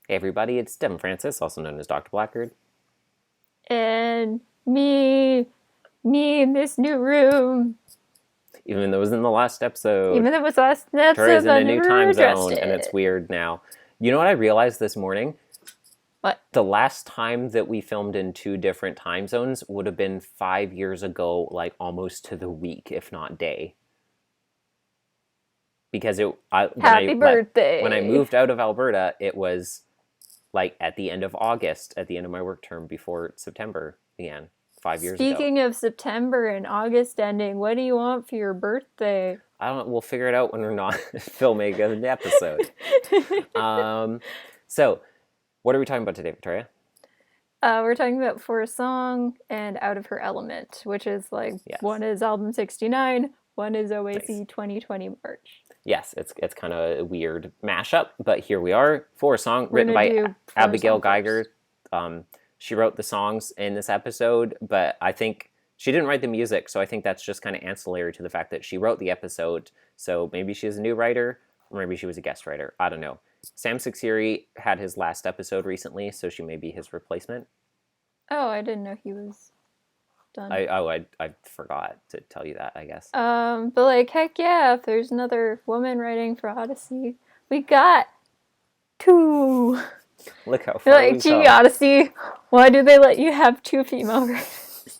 Hey everybody, it's Devan Francis, also known as Dr. Blackbeard. And me in this new room. Even though it was in the last episode, Even though it was last Victoria's episode, in I a new never time addressed zone, and it's it. weird now. You know what I realized this morning? What? The last time that we filmed in two different time zones would have been 5 years ago, like almost to the week, if not day. Because Happy birthday. when I moved out of Alberta, it was like at the end of August, at the end of my work term before September began, 5 years ago. Speaking of September and August ending, what do you want for your birthday? I don't. We'll figure it out when we're not filming an episode. So, what are we talking about today, Victoria? We're talking about For a Song and Out of Her Element, which is like one is album 69, one is Oasis 2020 March. Yes, it's kind of a weird mashup, but here we are. For a Song, written by Abigail Geiger. She wrote the songs in this episode, but I think she didn't write the music, so I think that's just kind of ancillary to the fact that she wrote the episode. So maybe she's a new writer, or maybe she was a guest writer. I don't know. Sam Sixiri had his last episode recently, so she may be his replacement. Oh, I didn't know he was done. I forgot to tell you that, I guess. But like, heck yeah, if there's another woman writing for Odyssey, we got two. Look how far like, gee, Odyssey, why do they let you have two female writers?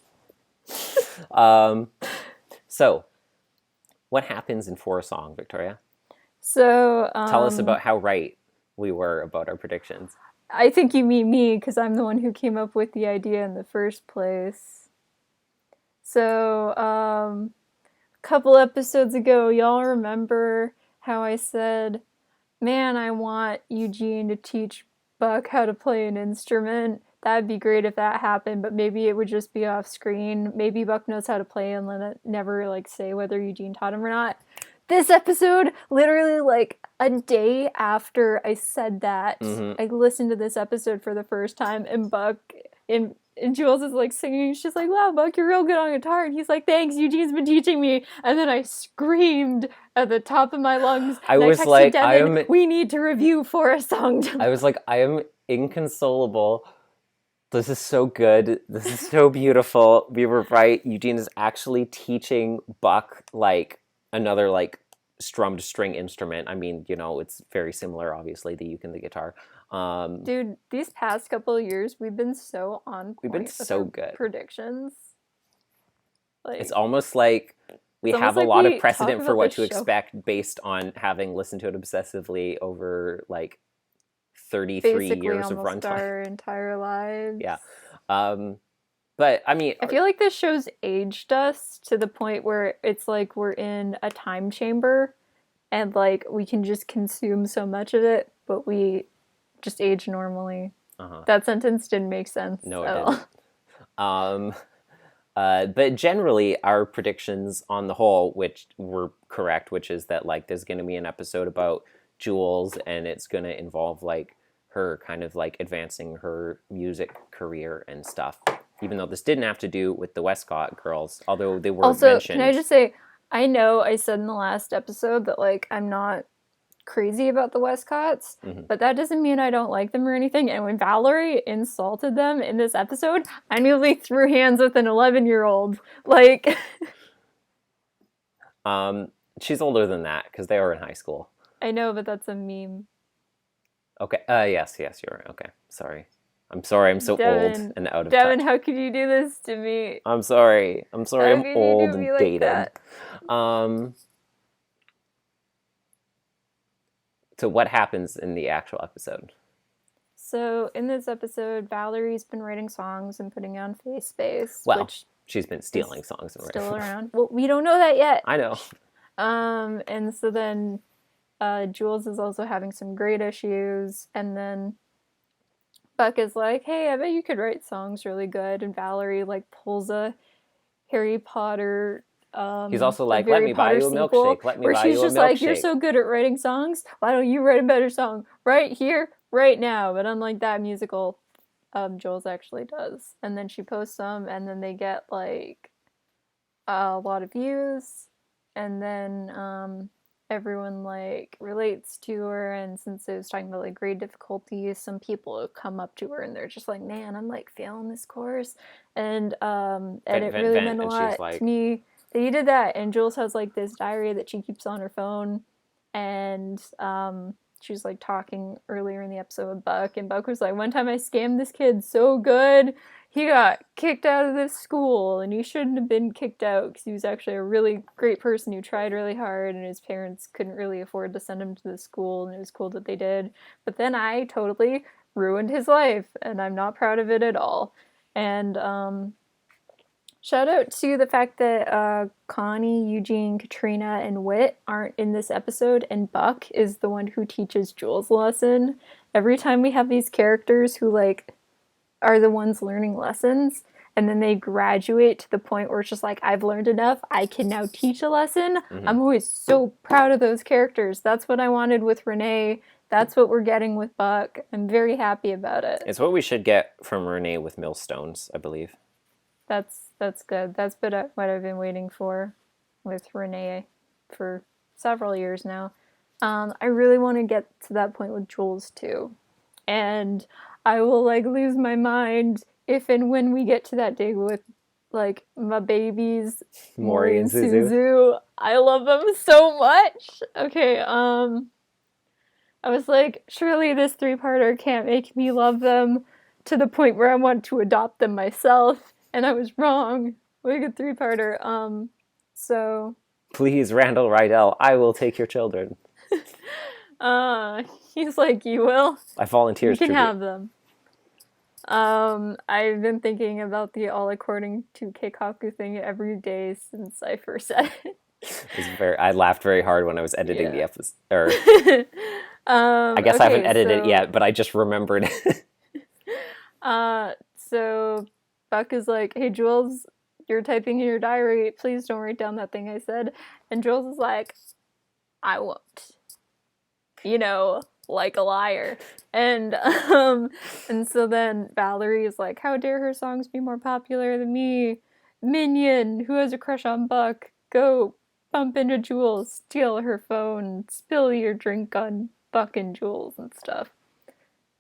So, what happens in For a Song, Victoria? So, tell us about how right we were about our predictions. I think you mean me, because I'm the one who came up with the idea in the first place. So, a couple episodes ago, y'all remember how I said, man, I want Eugene to teach Buck how to play an instrument. That'd be great if that happened, but maybe it would just be off screen. Maybe Buck knows how to play and let it never like say whether Eugene taught him or not. This episode, literally like a day after I said that, I listened to this episode for the first time, and Buck and Jules is like singing. She's like, wow, Buck, you're real good on guitar. And he's like, thanks, Eugene's been teaching me. And then I screamed at the top of my lungs. I was like, Devan, we need to review For a Song. I was like, I am inconsolable. This is so good. This is so beautiful. We were right. Eugene is actually teaching Buck like another like strummed string instrument. I mean, you know, it's very similar, obviously, the uke and the guitar. Dude, these past couple of years, we've been so on point. We've been so good. Predictions. Like, it's almost like we have a lot of precedent for what to expect based on having listened to it obsessively over like 33 years of runtime. Our entire lives. Yeah. But I mean, I feel like this show's aged us to the point where it's like we're in a time chamber and like we can just consume so much of it, but we just age normally. That sentence didn't make sense. No, it didn't. But generally, our predictions on the whole, which were correct, which is that like there's going to be an episode about Jules, and it's going to involve like her kind of like advancing her music career and stuff. Even though this didn't have to do with the Westcott girls, although they were mentioned. Also, can I just say, I know I said in the last episode that like I'm not crazy about the Westcotts, but that doesn't mean I don't like them or anything. And when Valerie insulted them in this episode, I nearly threw hands with an 11-year-old. Like, she's older than that because they were in high school. I know, but that's a meme. Okay. Yes, you're right. Okay, sorry. I'm sorry. I'm so Devan, old and out of Devan, touch. how could you do this to me? I'm sorry. I'm old and dated. Like So what happens in the actual episode? So in this episode, Valerie's been writing songs and putting on FaceSpace. Well, which she's been stealing songs and still around. Well, we don't know that yet. I know. And so then Jules is also having some great issues, and then Buck is like, hey, I bet you could write songs really good, and Valerie like pulls a Harry Potter he's also like, let me buy you a milkshake. Let me buy you a milkshake. Where she's just like, you're so good at writing songs. Why don't you write a better song right here, right now? But unlike that musical, Jules actually does. And then she posts them, and then they get like a lot of views. And then everyone like relates to her, and since it was talking about like grade difficulties, some people come up to her and they're just like, man, I'm like failing this course, and it really meant a lot to me that you did that. And Jules has like this diary that she keeps on her phone, and she was like talking earlier in the episode with Buck, and Buck was like, one time I scammed this kid so good, he got kicked out of this school, and he shouldn't have been kicked out because he was actually a really great person who tried really hard, and his parents couldn't really afford to send him to the school, and it was cool that they did. But then I totally ruined his life, and I'm not proud of it at all. And shout out to the fact that Connie, Eugene, Katrina, and Whit aren't in this episode, and Buck is the one who teaches Jules a lesson. Every time we have these characters who like are the ones learning lessons, and then they graduate to the point where it's just like, I've learned enough, I can now teach a lesson. Mm-hmm. I'm always so proud of those characters. That's what I wanted with Renee. That's what we're getting with Buck. I'm very happy about it. It's what we should get from Renee with Millstones, I believe. That's good. That's what I've been waiting for with Renee for several years now. I really want to get to that point with Jules too. And I will like lose my mind if and when we get to that day with like my babies, Maury and Suzu. I love them so much. Okay, I was like, surely this 3-parter can't make me love them to the point where I want to adopt them myself, and I was wrong. What a good 3-parter. So please, Randall Rydell, I will take your children. He's like, you will? I volunteer. You can have them. I've been thinking about the all according to Keikaku thing every day since I first said it. I laughed very hard when I was editing the episode. I guess I haven't edited it yet, but I just remembered. So Buck is like, hey, Jules, you're typing in your diary. Please don't write down that thing I said. And Jules is like, I won't. You know, like a liar. And so then Valerie is like, how dare her songs be more popular than me? Minion, who has a crush on Buck, go bump into Jules, steal her phone, spill your drink on Buck and Jules and stuff.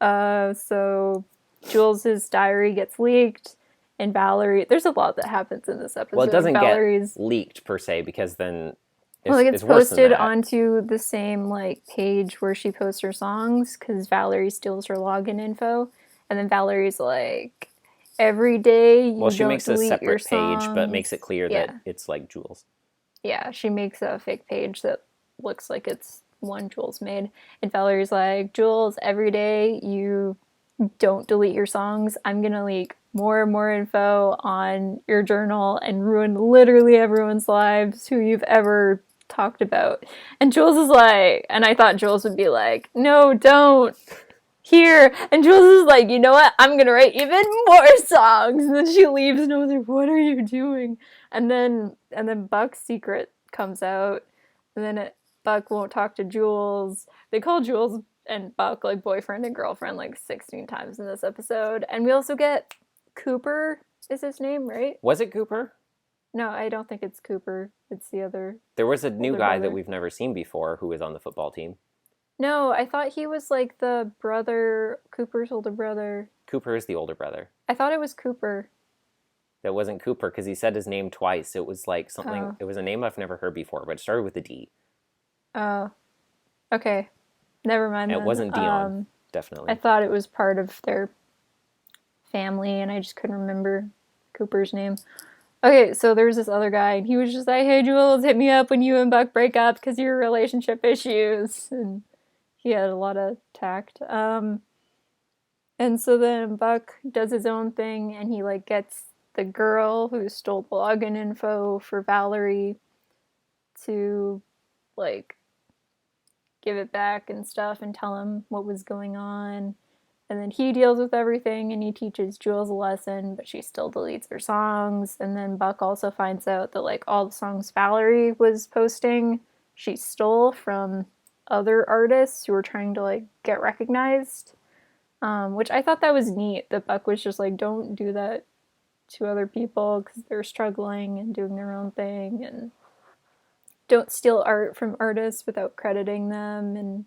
So Jules' diary gets leaked, and Valerie, there's a lot that happens in this episode. Well, it doesn't get leaked per se, because then it gets posted onto the same like page where she posts her songs, because Valerie steals her login info, and then Valerie's like, every day you she makes a separate page, but makes it clear that it's like Jules. Yeah, she makes a fake page that looks like it's one Jules made, and Valerie's like, Jules, every day you don't delete your songs, I'm gonna leak more and more info on your journal and ruin literally everyone's lives who you've ever talked about. And Jules is like, and I thought Jules would be like, no, don't. Here. And Jules is like, you know what? I'm gonna write even more songs. And then she leaves, and I was like, what are you doing? And then Buck's secret comes out, and then Buck won't talk to Jules. They call Jules and Buck like boyfriend and girlfriend like 16 times in this episode. And we also get Cooper is his name, right? Was it Cooper? No, I don't think it's Cooper. It's the other. There was a new guy that we've never seen before who was on the football team. No, I thought he was like the brother, Cooper's older brother. Cooper is the older brother. I thought it was Cooper. That wasn't Cooper, because he said his name twice. It was like something, It was a name I've never heard before, but it started with a D. Oh, okay. Never mind. It wasn't Dion, definitely. I thought it was part of their family, and I just couldn't remember Cooper's name. Okay, so there was this other guy, and he was just like, hey, Jules, hit me up when you and Buck break up because of your relationship issues. And he had a lot of tact. And so then Buck does his own thing, and he like gets the girl who stole the login info for Valerie to like give it back and stuff and tell him what was going on. And then he deals with everything, and he teaches Jules a lesson, but she still deletes her songs. And then Buck also finds out that like all the songs Valerie was posting, she stole from other artists who were trying to like get recognized. Which I thought that was neat, that Buck was just like, don't do that to other people because they're struggling and doing their own thing, and don't steal art from artists without crediting them and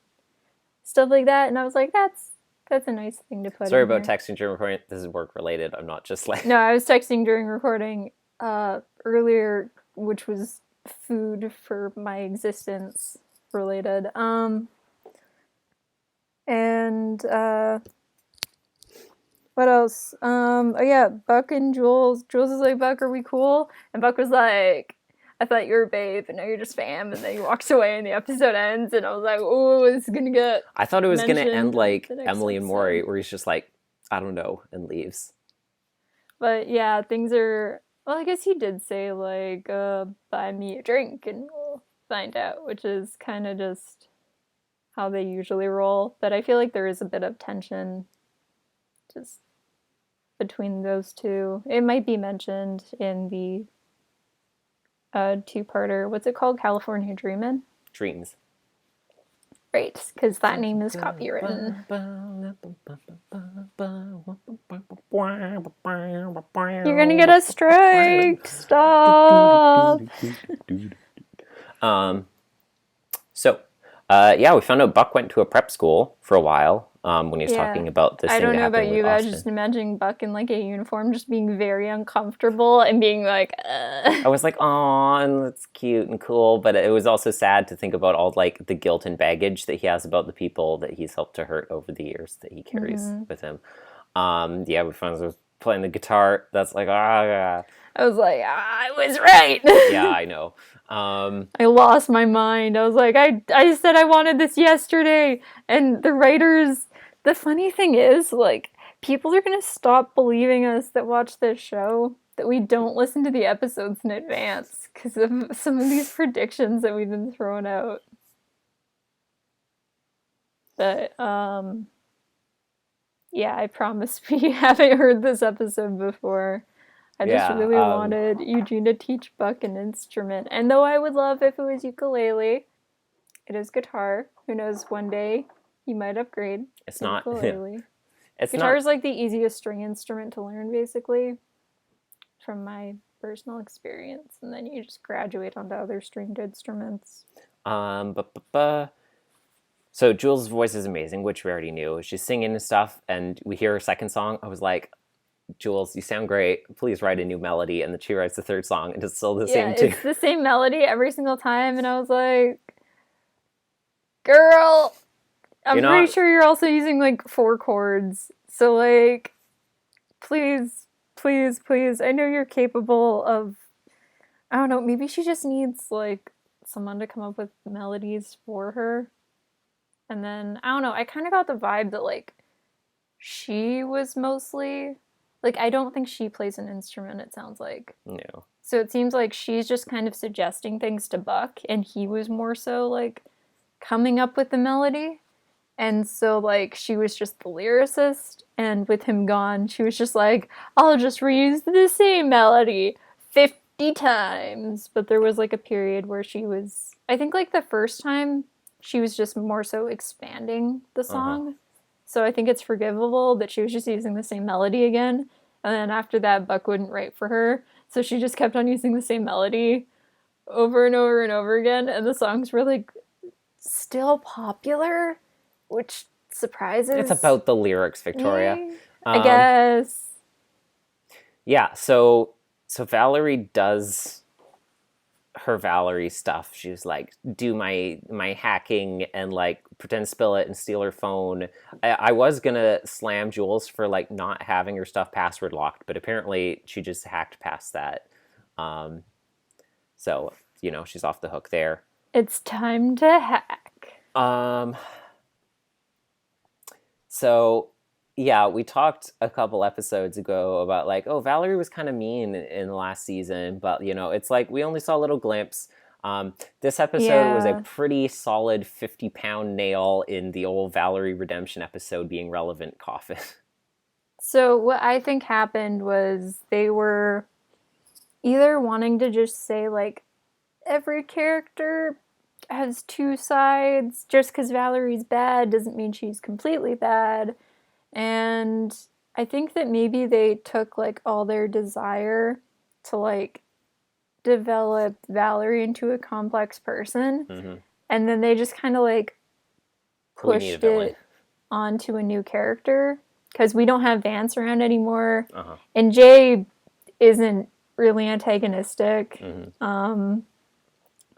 stuff like that. And I was like, that's a nice thing to put Sorry in about here. texting during recording. This is work related. I'm not just like... No, I was texting during recording earlier, which was food for my existence related. And what else? Oh yeah, Buck and Jules. Jules is like, Buck, are we cool? And Buck was like, I thought you were a babe, and now you're just fam. And then he walks away, and the episode ends. And I was like, oh, this is gonna get. I thought it was gonna end like Emily and Maury, where he's just like, I don't know, and leaves. But yeah, things are. Well, I guess he did say like, buy me a drink, and we'll find out, which is kind of just how they usually roll. But I feel like there is a bit of tension, just between those two. It might be mentioned in the two-parter. What's it called? California Dreamin'? Dreams. Right, because that name is copywritten. You're gonna get a strike! Stop! Yeah, we found out Buck went to a prep school for a while when he was talking about this thing. I don't know about you, but I was just imagining Buck in like a uniform just being very uncomfortable and being like, I was like, aw, and that's cute and cool, but it was also sad to think about all like the guilt and baggage that he has about the people that he's helped to hurt over the years that he carries with him. Yeah, we found him playing the guitar. That's like, I was like, I was right. Yeah, I know. I lost my mind. I was like, I said I wanted this yesterday. And the writers, the funny thing is, like, people are going to stop believing us that watch this show, that we don't listen to the episodes in advance because of some of these predictions that we've been throwing out. But, yeah, I promise we haven't heard this episode before. I just really wanted Eugene to teach Buck an instrument. And though I would love if it was ukulele, it is guitar. Who knows, one day he might upgrade. It's not. Ukulele. It's guitar is like the easiest string instrument to learn, basically, from my personal experience. And then you just graduate onto other stringed instruments. So Jules' voice is amazing, which we already knew. She's singing and stuff, and we hear her second song. I was like, Jules, you sound great. Please write a new melody. And then she writes the third song, and it's still the same too. It's the same melody every single time. And I was like, girl, I'm pretty sure you're also using like 4 chords. So like, please, please, please. I know you're capable of, I don't know, maybe she just needs like someone to come up with melodies for her. And then, I don't know, I kind of got the vibe that like she was mostly... Like, I don't think she plays an instrument, it sounds like. No. So it seems like she's just kind of suggesting things to Buck, and he was more so, like, coming up with the melody. And so, like, she was just the lyricist, and with him gone, she was just like, I'll just reuse the same melody 50 times. But there was, like, a period where she was... I think, like, the first time, she was just more so expanding the song. So I think it's forgivable that she was just using the same melody again. And then after that, Buck wouldn't write for her. So she just kept on using the same melody over and over and over again. And the songs were, like, still popular, which surprises. It's about the lyrics, Victoria. I guess. Yeah, so Valerie does her Valerie stuff. She was like, do my hacking and like pretend to spill it and steal her phone. I was gonna slam Jules for like not having her stuff password locked, but apparently she just hacked past that. So, you know, she's off the hook there. It's time to hack. So yeah, we talked a couple episodes ago about like, oh, Valerie was kind of mean in the last season, but you know, it's like we only saw a little glimpse. This episode was a pretty solid 50-pound nail in the old Valerie redemption episode being relevant coffin. So what I think happened was they were either wanting to just say like every character has 2 sides. Just because Valerie's bad doesn't mean she's completely bad. And I think that maybe they took, like, all their desire to, like, developed Valerie into a complex person, Mm-hmm. and then they just kind of like pushed it onto a new character because we don't have Vance around anymore, and Jay isn't really antagonistic.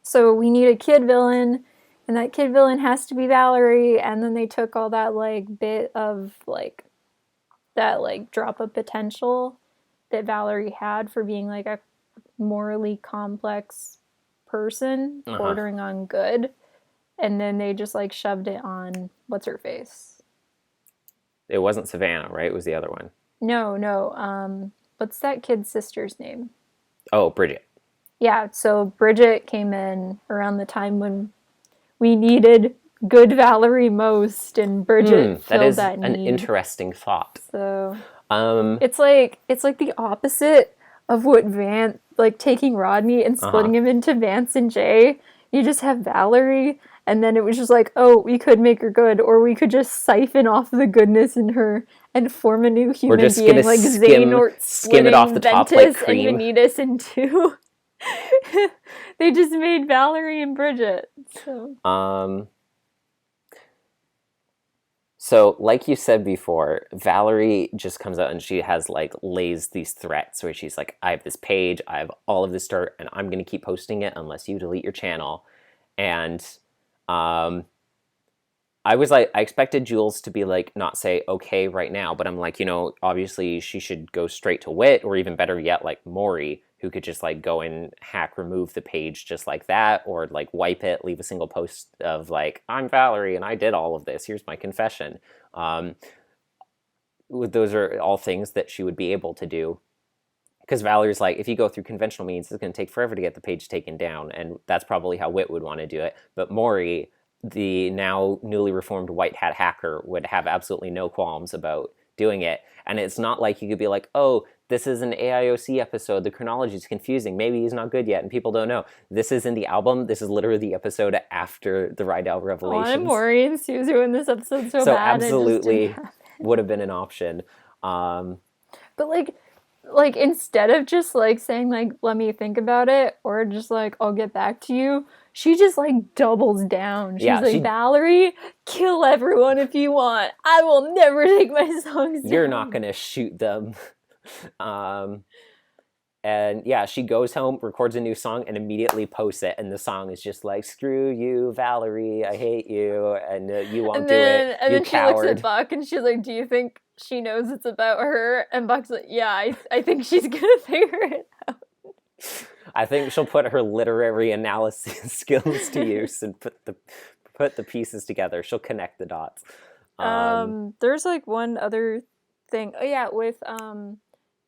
So we need a kid villain, and that kid villain has to be Valerie. And then they took all that like bit of like that like drop of potential that Valerie had for being like a morally complex person bordering on good, and then they just like shoved it on what's her face. It wasn't Savannah, right? It was the other one. No. What's that kid's sister's name? Oh, Bridgette. Yeah, so Bridgette came in around the time when we needed good Valerie most, and Bridgette filled that need. That is an interesting thought. So it's like the opposite of what Vance, like taking Rodney and splitting him into Vance and Jay. You just have Valerie, and then it was just like, oh, we could make her good, or we could just siphon off the goodness in her and form a new human being, like Xehanort skim it off the top like cream. And Vanitas in two. They just made Valerie and Bridgette. So like you said before, Valerie just comes out and she has like lays these threats where she's like, I have this page, I have all of this dirt, and I'm going to keep posting it unless you delete your channel. And I was like, I expected Jules to be like, not say okay right now, but I'm like, obviously she should go straight to Wit, or even better yet, like Maury, who could just like go and remove the page just like that, or like wipe it, leave a single post of like, I'm Valerie and I did all of this, here's my confession. Those are all things that she would be able to do, because Valerie's like, if you go through conventional means, it's going to take forever to get the page taken down, and that's probably how Wit would want to do it. But Maury, the now newly reformed white hat hacker, would have absolutely no qualms about doing it. And it's not like you could be like, oh, this is an AIOC episode, the chronology is confusing, maybe he's not good yet and people don't know. This is in the album, this is literally the episode after the Rydell revelations. I'm Maury and Suzu in this episode so bad. Absolutely would have been an option. But like instead of just like saying like, let me think about it, or just like, I'll get back to you, she just like doubles down. She's Valerie, kill everyone if you want. I will never take my songs down. You're not gonna shoot them. And yeah, she goes home, records a new song, and immediately posts it. And the song is just like, "Screw you, Valerie, I hate you, and you won't do it. And you then coward." She looks at Buck and she's like, "Do you think she knows it's about her?" And Buck's like, "Yeah, I think she's gonna figure it out." I think she'll put her literary analysis skills to use and put the pieces together. She'll connect the dots. There's like one other thing. Oh yeah, with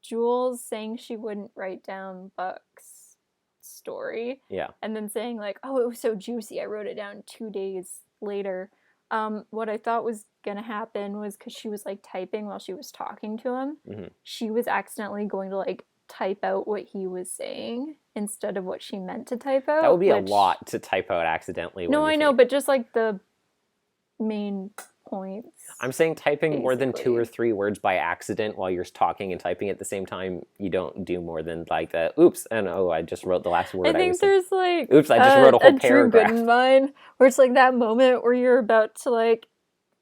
Jules saying she wouldn't write down Buck's story. Yeah. And then saying like, oh, it was so juicy, I wrote it down 2 days later. What I thought was gonna happen was, because she was like typing while she was talking to him, she was accidentally going to like type out what he was saying instead of what she meant to type out. That would be a lot to type out accidentally. No, I know, but just like the main points. I'm saying typing more than 2 or 3 words by accident while you're talking and typing at the same time, you don't do more than like that. Oops, and I just wrote the last word. I think there's like, oops, I just wrote a whole paragraph. Drew Goodenbein, where it's like that moment where you're about to like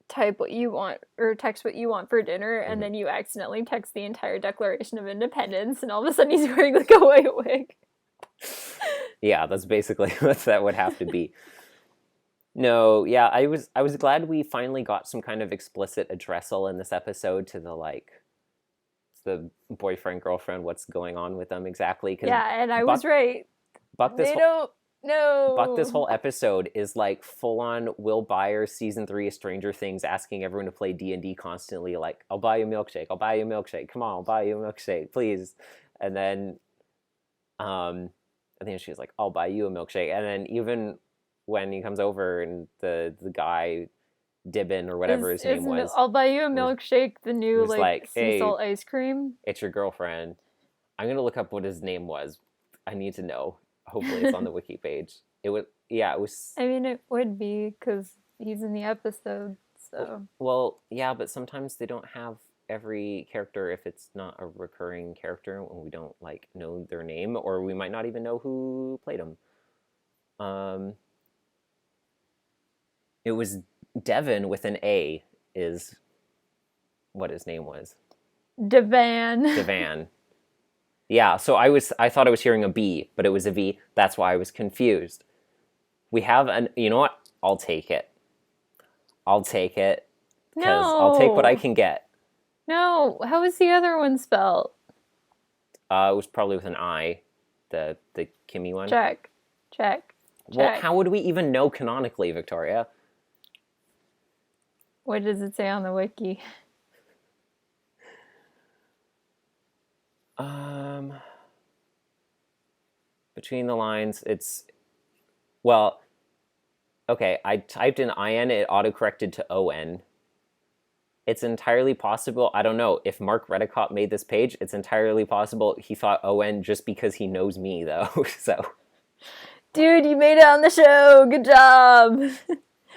type what you want or text what you want for dinner, and then you accidentally text the entire Declaration of Independence, and all of a sudden he's wearing like a white wig. Yeah, that's basically what that would have to be. No, yeah, I was glad we finally got some kind of explicit addressal in this episode to the boyfriend, girlfriend, what's going on with them exactly. Yeah, and I was right. Buck this Buck whole episode is like full on Will Byers season 3 of Stranger Things asking everyone to play D&D constantly, like, I'll buy you a milkshake, I'll buy you a milkshake, come on, I'll buy you a milkshake, please. And then I think she was like, I'll buy you a milkshake. And then even when he comes over and the guy Devan or whatever his name was, I'll buy you a milkshake, the new like sea hey, salt ice cream. It's your girlfriend. I'm gonna look up what his name was. I need to know. Hopefully it's on the wiki page. It was. I mean, it would be because he's in the episode. So well, yeah, but sometimes they don't have every character if it's not a recurring character and we don't like know their name, or we might not even know who played them. It was Devan with an A is what his name was. Devan. Yeah, so I thought I was hearing a B, but it was a V. That's why I was confused. We have you know what? I'll take it. Because I'll take what I can get. No, how was the other one spelled? It was probably with an I, the Kimmy one. Check. Well, how would we even know canonically, Victoria? What does it say on the wiki? Between the lines, well, okay, I typed in IN, it autocorrected to ON. It's entirely possible, I don't know, if Mark Redicott made this page, it's entirely possible he thought ON just because he knows me, though, so. Dude, you made it on the show! Good job!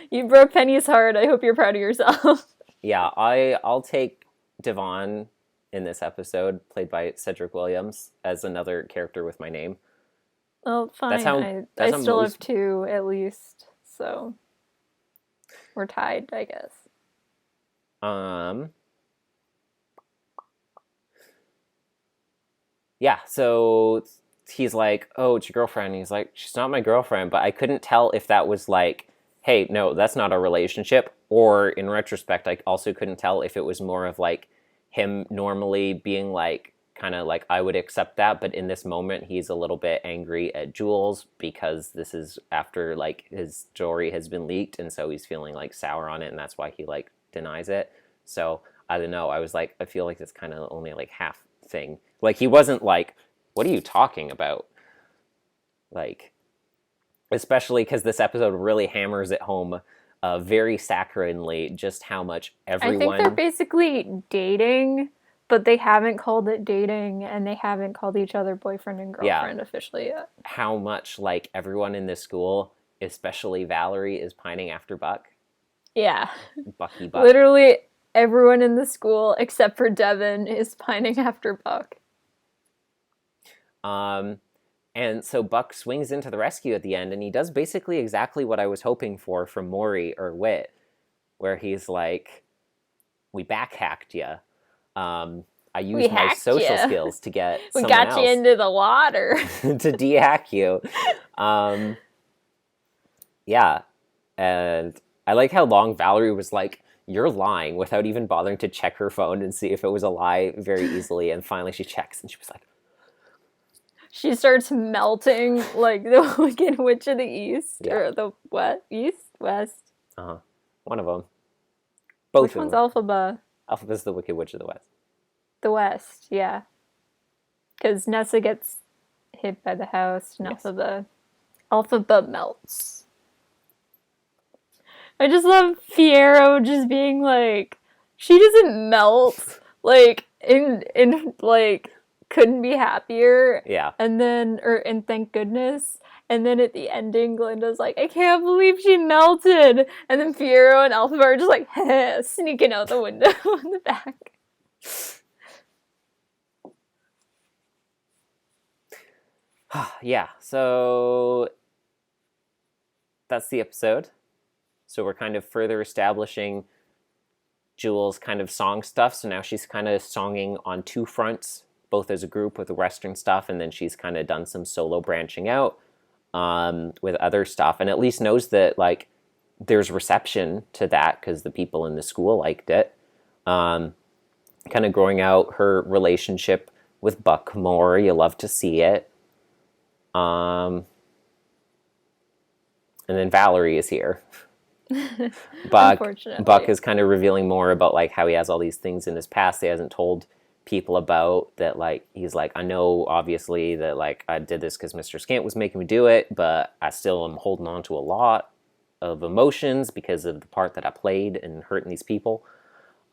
You broke Penny's heart. I hope you're proud of yourself. Yeah, I'll take Devan in this episode, played by Cedric Williams, as another character with my name. Well, fine. I still have 2, at least, so we're tied, I guess. Yeah, so he's like, oh, it's your girlfriend. And he's like, she's not my girlfriend. But I couldn't tell if that was like, hey, no, that's not a relationship. Or in retrospect, I also couldn't tell if it was more of like him normally being like, kind of like, I would accept that. But in this moment, he's a little bit angry at Jules because this is after like his story has been leaked. And so he's feeling like sour on it. And that's why he like denies it. So I don't know. I was like, I feel like it's kind of only like half thing. Like he wasn't like, what are you talking about? Like, especially because this episode really hammers it home very saccharinely just how much everyone... I think they're basically dating, but they haven't called it dating, and they haven't called each other boyfriend and girlfriend officially yet. How much, like, everyone in this school, especially Valerie, is pining after Buck. Yeah. Bucky Buck. Literally everyone in the school, except for Devan, is pining after Buck. And so Buck swings into the rescue at the end, and he does basically exactly what I was hoping for from Maury or Whit, where he's like, we backhacked you. I used my social skills to get someone else. We got you into the water. to de-hack you. Yeah. And I like how long Valerie was like, you're lying, without even bothering to check her phone and see if it was a lie very easily. And finally she checks, and she was like, she starts melting like the Wicked Witch of the East. Yeah. Or the what? East? West? One of them. Both Which one's Elphaba? Elphaba's the Wicked Witch of the West. The West, yeah. Because Nessa gets hit by the house, and yes. Elphaba melts. I just love Fiyero just being like, she doesn't melt, like, in like, couldn't be happier. Yeah. And thank goodness. And then at the ending, Glinda's like, I can't believe she melted. And then Fiyero and Elphaba are just like, sneaking out the window in the back. Yeah, so that's the episode. So we're kind of further establishing Jules' kind of song stuff. So now she's kind of songing on 2 fronts, both as a group with the Western stuff, and then she's kind of done some solo branching out with other stuff, and at least knows that like there's reception to that because the people in the school liked it. Kind of growing out her relationship with Buck more. You love to see it. And then Valerie is here. Buck is kind of revealing more about like how he has all these things in his past he hasn't told people about, that like he's like, I know obviously that like I did this because Mr. Scant was making me do it, but I still am holding on to a lot of emotions because of the part that I played in hurting these people.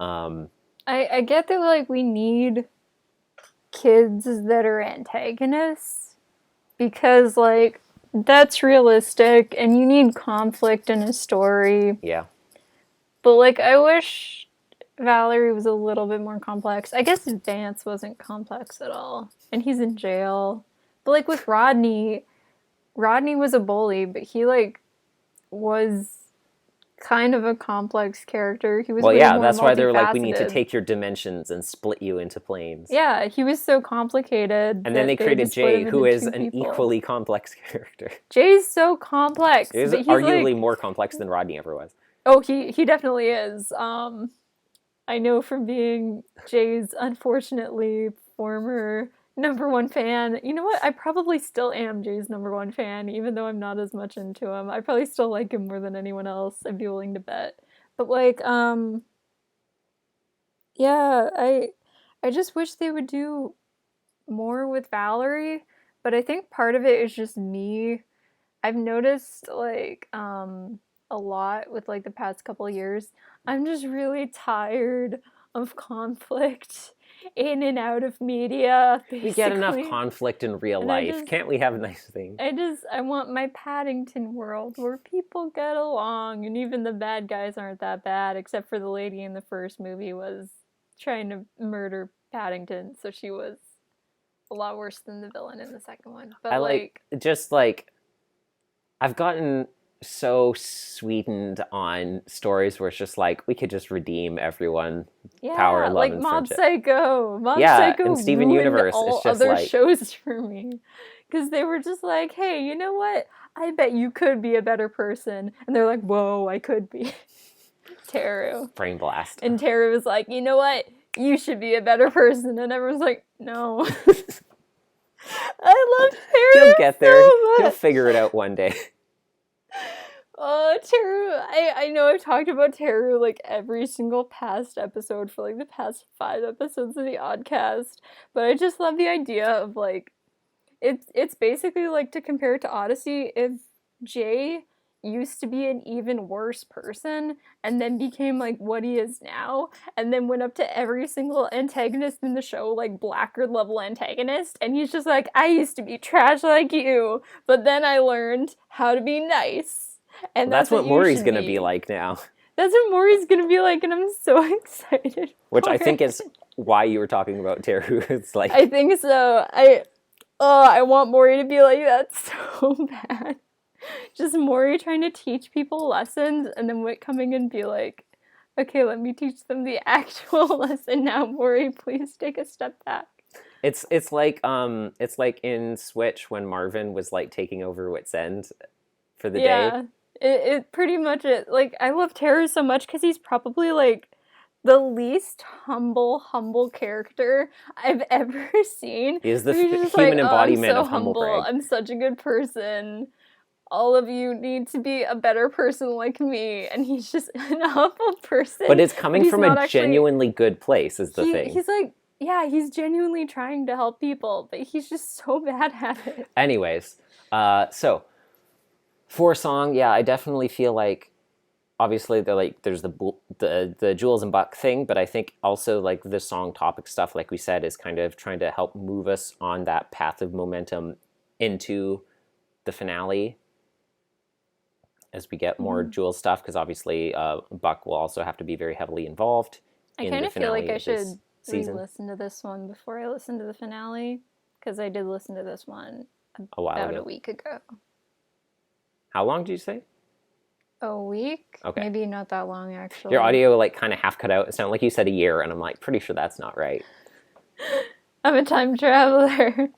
I get that like we need kids that are antagonists because like that's realistic and you need conflict in a story. Yeah. But like I wish Valerie was a little bit more complex. I guess Vance wasn't complex at all. And he's in jail. But like with Rodney was a bully, but he like was kind of a complex character. He was Well, way yeah, more that's why they were like, we need to multifaceted. take your dimensions and split you into planes. Yeah, he was so complicated. And then they created Jay, who is an people. equally complex character. Jay's so complex. He's arguably like, more complex than Rodney ever was. Oh, he definitely is. I know from being Jay's unfortunately former #1 fan. You know what? I probably still am Jay's #1 fan, even though I'm not as much into him. I probably still like him more than anyone else. I'd be willing to bet. But like, yeah, I just wish they would do more with Valerie. But I think part of it is just me. I've noticed like a lot with like the past couple of years. I'm just really tired of conflict in and out of media. Basically. We get enough conflict in real life. Can't we have nice things? I want my Paddington world where people get along and even the bad guys aren't that bad, except for the lady in the first movie was trying to murder Paddington, so she was a lot worse than the villain in the second one. But I've gotten so sweetened on stories where it's just like we could just redeem everyone. Power, love, like and Mob friendship. Psycho. Mob Psycho and Steven Universe. All it's just other like shows for me because they were just like, hey, you know what? I bet you could be a better person, and they're like, whoa, I could be. Teru. Brain blast. And Teru was like, you know what? You should be a better person, and everyone's like, no. I love Teru. He'll get there. So much. He'll figure it out one day. Oh, Teru. I know I've talked about Teru like every single past episode for like the past 5 episodes of the Oddcast, but I just love the idea of like it's basically like to compare it to Odyssey if Jay used to be an even worse person and then became like what he is now and then went up to every single antagonist in the show like Blackguard level antagonist and he's just like, I used to be trash like you, but then I learned how to be nice. And that's what Maury's gonna be like now. That's what Maury's gonna be like, and I'm so excited. Which I think is why you were talking about Teru. It's like I think so. I want Maury to be like that so bad. Just Maury trying to teach people lessons, and then Whit coming and be like, "Okay, let me teach them the actual lesson now, Maury. Please take a step back." It's like in Switch when Marvin was like taking over Wit's End for the day. It pretty much it. Like, I love Teru so much because he's probably like the least humble character I've ever seen. He's the human embodiment of humble brag. I'm such a good person. All of you need to be a better person like me. And he's just an humble person. But it's coming from a genuinely good place is the thing. He's like, yeah, he's genuinely trying to help people, but he's just so bad at it. Anyways, so for Song, yeah, I definitely feel like obviously there's the Jules and Buck thing, but I think also like the song topic stuff, like we said, is kind of trying to help move us on that path of momentum into the finale as we get more Jules stuff, because obviously Buck will also have to be very heavily involved in the finale. I kind of feel like I should re-listen to this one before I listen to the finale, because I did listen to this one about a week ago. How long did you say? A week? Okay. Maybe not that long, actually. Your audio like kind of half cut out. It sounded like you said a year, and I'm like, pretty sure that's not right. I'm a time traveler.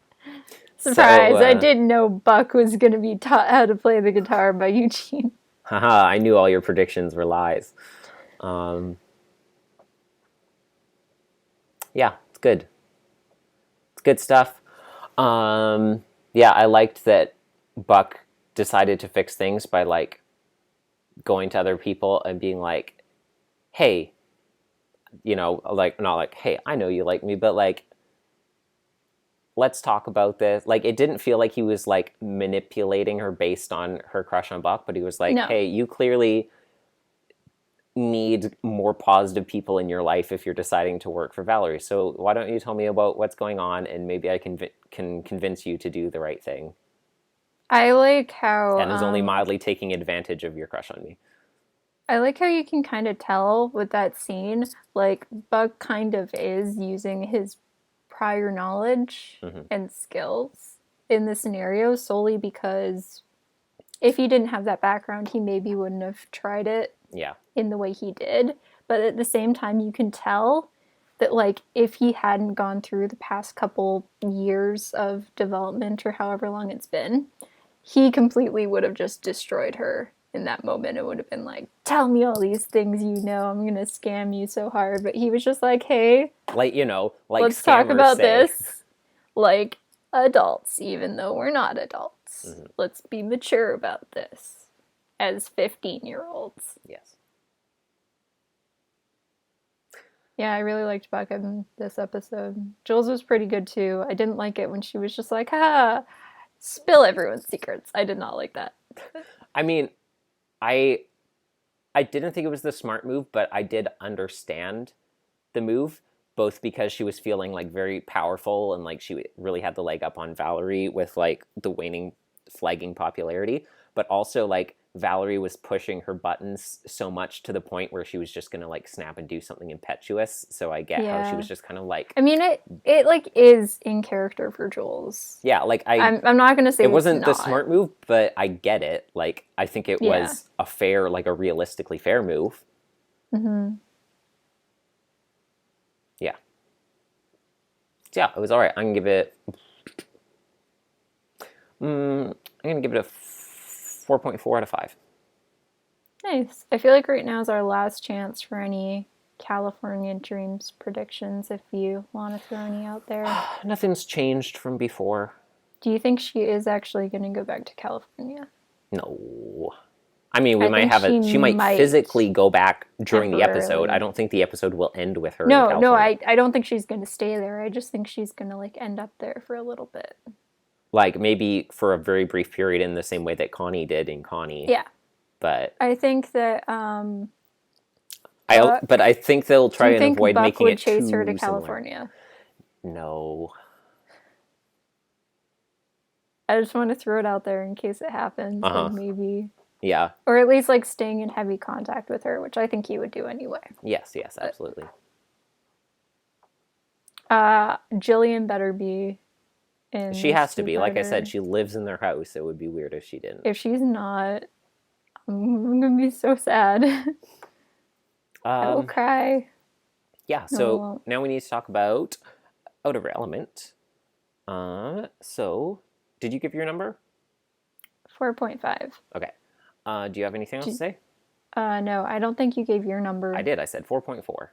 Surprise, I didn't know Buck was going to be taught how to play the guitar by Eugene. Haha, I knew all your predictions were lies. Yeah, it's good. It's good stuff. Yeah, I liked that Buck decided to fix things by like going to other people and being like, hey, you know, like not like, hey, I know you like me, but like, let's talk about this. Like, it didn't feel like he was like manipulating her based on her crush on Buck, but he was like, no. Hey, you clearly need more positive people in your life if you're deciding to work for Valerie. So why don't you tell me about what's going on, and maybe I can convince you to do the right thing. I like how... And is only mildly taking advantage of your crush on me. I like how you can kind of tell with that scene, like, Buck kind of is using his prior knowledge and skills in the scenario solely because if he didn't have that background, he maybe wouldn't have tried it in the way he did. But at the same time, you can tell that, like, if he hadn't gone through the past couple years of development or however long it's been, he completely would have just destroyed her in that moment. It would have been like, tell me all these things you know, I'm gonna scam you so hard. But he was just like, hey, like, you know, like, let's talk about this like adults, even though we're not adults. Let's be mature about this as 15-year-olds. Yes. Yeah, I really liked Buck in this episode. Jules was pretty good too. I didn't like it when she was just like, ha, spill everyone's secrets. I did not like that. I mean, I didn't think it was the smart move, but I did understand the move, both because she was feeling like very powerful and like she really had the leg up on Valerie with like the flagging popularity, but also like Valerie was pushing her buttons so much to the point where she was just gonna like snap and do something impetuous. So I get how she was just kind of like. I mean, it like is in character for Jules. Yeah, like I'm not gonna say it wasn't the smart move, but I get it. Like I think it was a fair, like a realistically fair move. Yeah. Yeah, it was all right. I'm gonna give it. I'm gonna give it a 4.4 out of 5. Nice. I feel like right now is our last chance for any California Dreams predictions, if you want to throw any out there. Nothing's changed from before. Do you think she is actually going to go back to California? No. I mean, she might physically go back during the episode. I don't think the episode will end with her in California. No, I don't think she's going to stay there. I just think she's going to like end up there for a little bit. Like maybe for a very brief period in the same way that Connie did in Connie. Yeah. But I think that but I think they'll try and avoid Buck making would it chase too her to similar. California. No. I just want to throw it out there in case it happens. Like maybe. Yeah. Or at least like staying in heavy contact with her, which I think he would do anyway. Yes, absolutely. Jillian better be in. She has to be. Like I said, she lives in their house. It would be weird if she didn't. If she's not, I'm gonna be so sad. I will cry. Yeah, so now we need to talk about Out of Her Element. So, did you give your number? 4.5. Okay. Do you have anything else to say? No, I don't think you gave your number. I did. I said 4.4.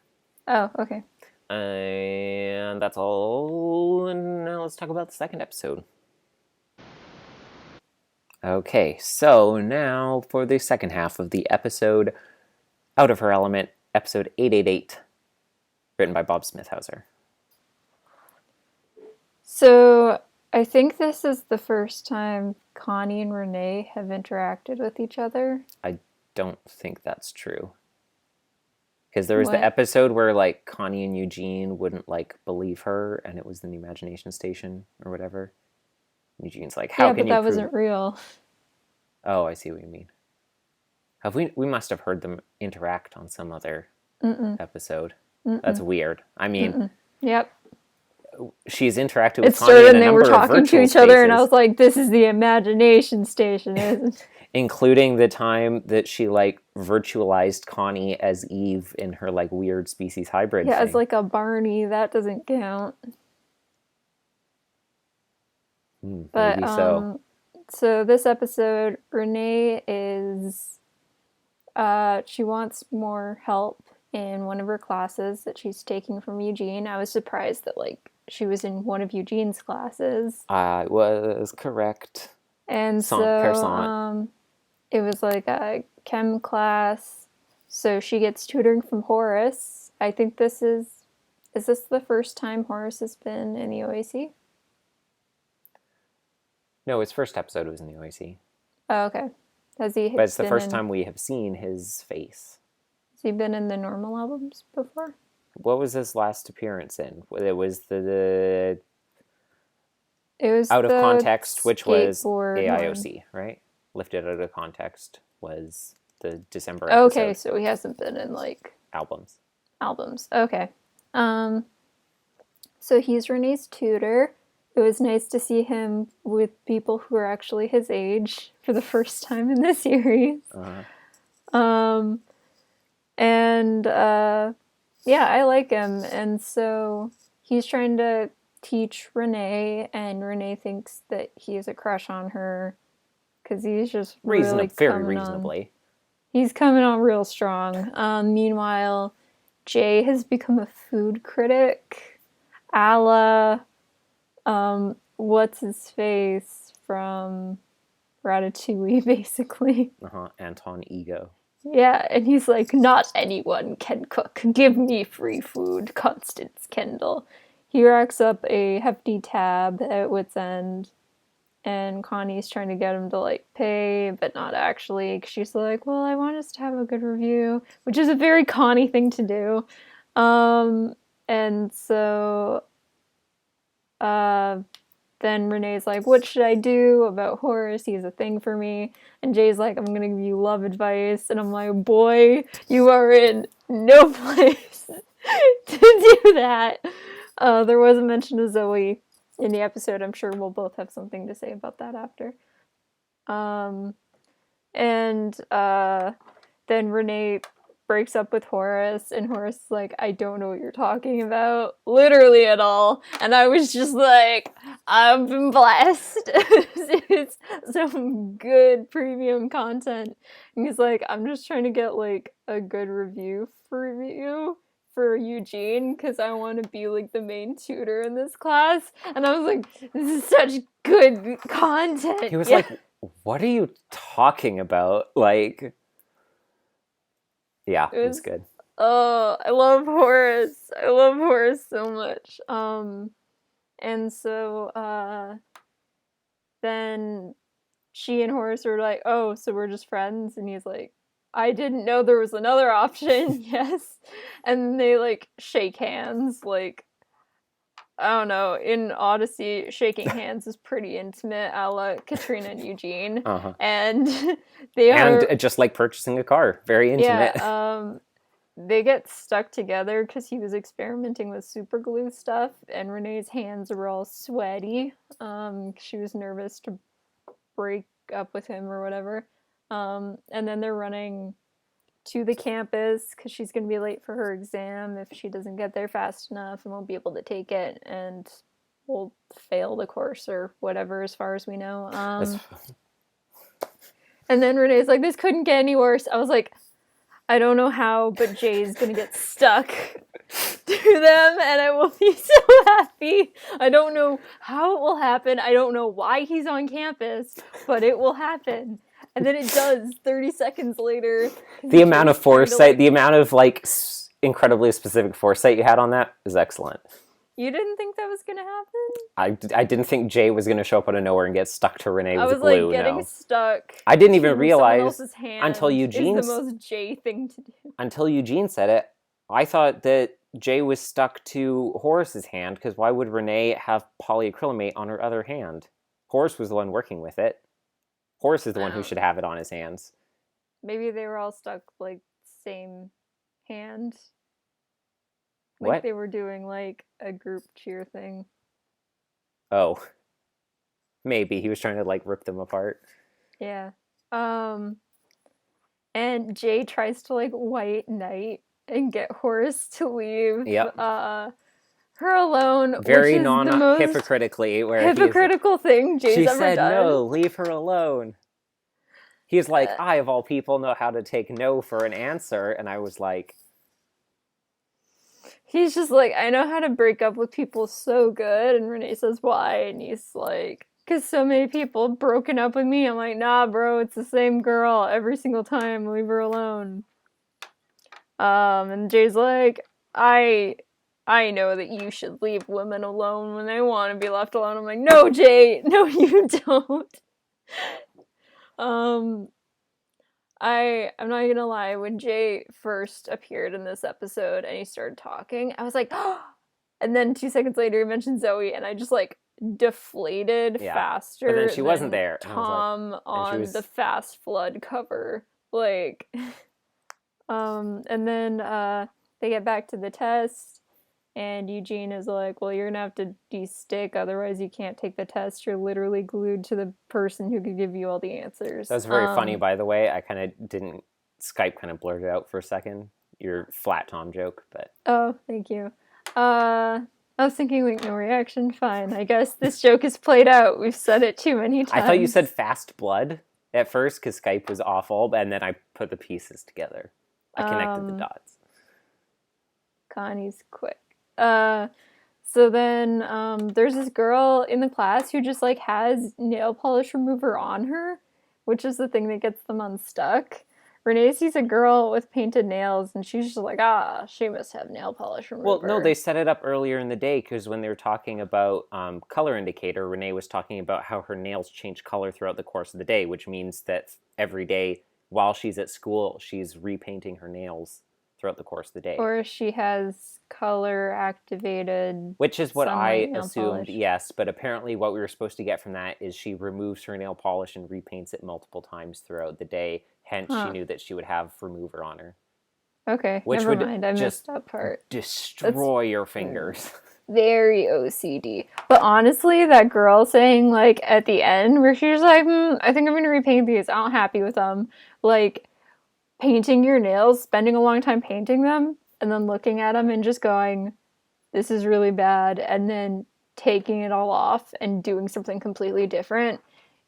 Oh, okay. And that's all. And now let's talk about the second episode. Okay, so now for the second half of the episode, Out of Her Element, episode 888, written by Bob Smithhauser. So, I think this is the first time Connie and Renee have interacted with each other. I don't think that's true. Because there was the episode where, like, Connie and Eugene wouldn't, like, believe her, and it was in the imagination station, or whatever. Eugene's like, how can you prove... Yeah, but that wasn't real. Oh, I see what you mean. We must have heard them interact on some other episode. That's weird. I mean... Yep. She's interacted with Connie in a number of virtual spaces. It started and they were talking to each other, and I was like, this is the imagination station, isn't it? Including the time that she, like, virtualized Connie as Eve in her, like, weird species hybrid thing. As, like, a Barney. That doesn't count. But, maybe so. So this episode, Renee is... she wants more help in one of her classes that she's taking from Eugene. I was surprised that, like, she was in one of Eugene's classes. I was correct. And so, it was like a chem class. So she gets tutoring from Horace. I think is this the first time Horace has been in the OAC? No, his first episode was in the OAC. Oh, okay. But it's the first time we have seen his face. Has he been in the normal albums before? What was his last appearance in? It was the Out of Context, which was AIOC, right? Lifted Out of Context was the December episode. Okay, so he hasn't been in, like... Albums. Okay. So he's Renee's tutor. It was nice to see him with people who are actually his age for the first time in this series. Yeah, I like him. And so he's trying to teach Renee, and Renee thinks that he has a crush on her because he's just really very reasonably. He's coming on real strong. Meanwhile, Jay has become a food critic, a la what's his face from Ratatouille, basically. Anton Ego. Yeah, and he's like, not anyone can cook. Give me free food, Constance Kendall. He racks up a hefty tab at wit's end, and Connie's trying to get him to, like, pay, but not actually. She's like, well, I want us to have a good review, which is a very Connie thing to do. And so, then Renee's like, what should I do about Horace? He's a thing for me. And Jay's like, I'm gonna give you love advice. And I'm like, boy, you are in no place to do that. There was a mention of Zoe in the episode. I'm sure we'll both have something to say about that after. Then Renee breaks up with Horace, and Horace is like, I don't know what you're talking about, literally at all. And I was just like, I've been blessed. It's some good premium content. And he's like, I'm just trying to get, like, a good review for you, for Eugene, because I want to be, like, the main tutor in this class. And I was like, this is such good content. He was like, what are you talking about? Like... Yeah, it was good. Oh, I love Horace. I love Horace so much. And so, then she and Horace are like, oh, so we're just friends? And he's like, I didn't know there was another option. Yes. And they, like, shake hands. Like, I don't know, in Odyssey, shaking hands is pretty intimate, a la Katrina and Eugene. And they are... And just like purchasing a car, very intimate. Yeah, they get stuck together because he was experimenting with super glue stuff, and Renee's hands were all sweaty. She was nervous to break up with him or whatever. And then they're running to the campus because she's going to be late for her exam if she doesn't get there fast enough and won't be able to take it and will fail the course or whatever as far as we know. And then Renee's like, this couldn't get any worse. I was like, I don't know how, but Jay's going to get stuck to them and I will be so happy. I don't know how it will happen. I don't know why he's on campus, but it will happen. And then it does 30 seconds later. The amount of foresight, the amount of, like, incredibly specific foresight you had on that is excellent. You didn't think that was going to happen? I didn't think Jay was going to show up out of nowhere and get stuck to Renee with glue. I was, like, getting stuck. I didn't even realize until Eugene... It's the most Jay thing to do. Until Eugene said it, I thought that Jay was stuck to Horace's hand, because why would Renee have polyacrylamate on her other hand? Horace was the one working with it. Horace is the one who should have it on his hands. Maybe they were all stuck, like, same hand. Like What? They were doing, like, a group cheer thing. Oh. Maybe. He was trying to, like, rip them apart. Yeah. And Jay tries to, like, white knight and get Horace to leave. Yep. Her alone. Very hypocritically. Hypocritical thing Jay's ever done. She said no, leave her alone. He's like, I, of all people, know how to take no for an answer. And I was like... He's just like, I know how to break up with people so good. And Renee says, why? And he's like, because so many people have broken up with me. I'm like, nah, bro, it's the same girl every single time. Leave her alone. And Jay's like, I know that you should leave women alone when they want to be left alone. I'm like, no, Jay, no, you don't. I'm not gonna lie, when Jay first appeared in this episode and he started talking, I was like, oh! And then 2 seconds later he mentioned Zoe, and I just, like, deflated faster but then she wasn't there. Tom on the Fast Flood cover. Like, and then they get back to the test, and Eugene is like, well, you're gonna have to de-stick, otherwise you can't take the test. You're literally glued to the person who could give you all the answers. That's very funny, by the way. I kind of didn't... Skype kind of blurred it out for a second. Your flat Tom joke, but... Oh, thank you. I was thinking, like, no reaction, fine. I guess this joke is played out. We've said it too many times. I thought you said fast blood at first, because Skype was awful, and then I put the pieces together. I connected the dots. Connie's quick. So then there's this girl in the class who just like has nail polish remover on her, which is the thing that gets them unstuck. Renee sees a girl with painted nails, and she's just like, she must have nail polish remover. Well, no, they set it up earlier in the day, because when they were talking about color indicator, Renee was talking about how her nails change color throughout the course of the day, which means that every day while she's at school, she's repainting her nails throughout the course of the day. Or she has color activated, which is what I assumed, polish. Yes, but apparently what we were supposed to get from that is she removes her nail polish and repaints it multiple times throughout the day, hence she knew that she would have remover on her. Okay, which never would mind, I missed that part. Destroy your fingers. Very OCD. But honestly, that girl saying, like, at the end, where she was like, I think I'm going to repaint these, I'm not happy with them, like, painting your nails, spending a long time painting them, and then looking at them and just going, this is really bad, and then taking it all off and doing something completely different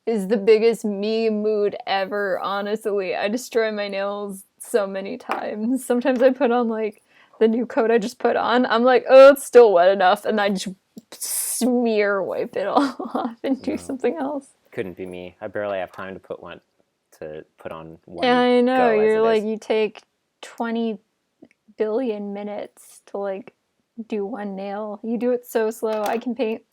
is the biggest me mood ever, honestly. I destroy my nails so many times. Sometimes I put on, like, the new coat I just put on. I'm like, oh, it's still wet enough, and I just wipe it all off and do something else. Couldn't be me. I barely have time to put on one. Yeah, I know. You're like, you take 20 billion minutes to, like, do one nail. You do it so slow. I can paint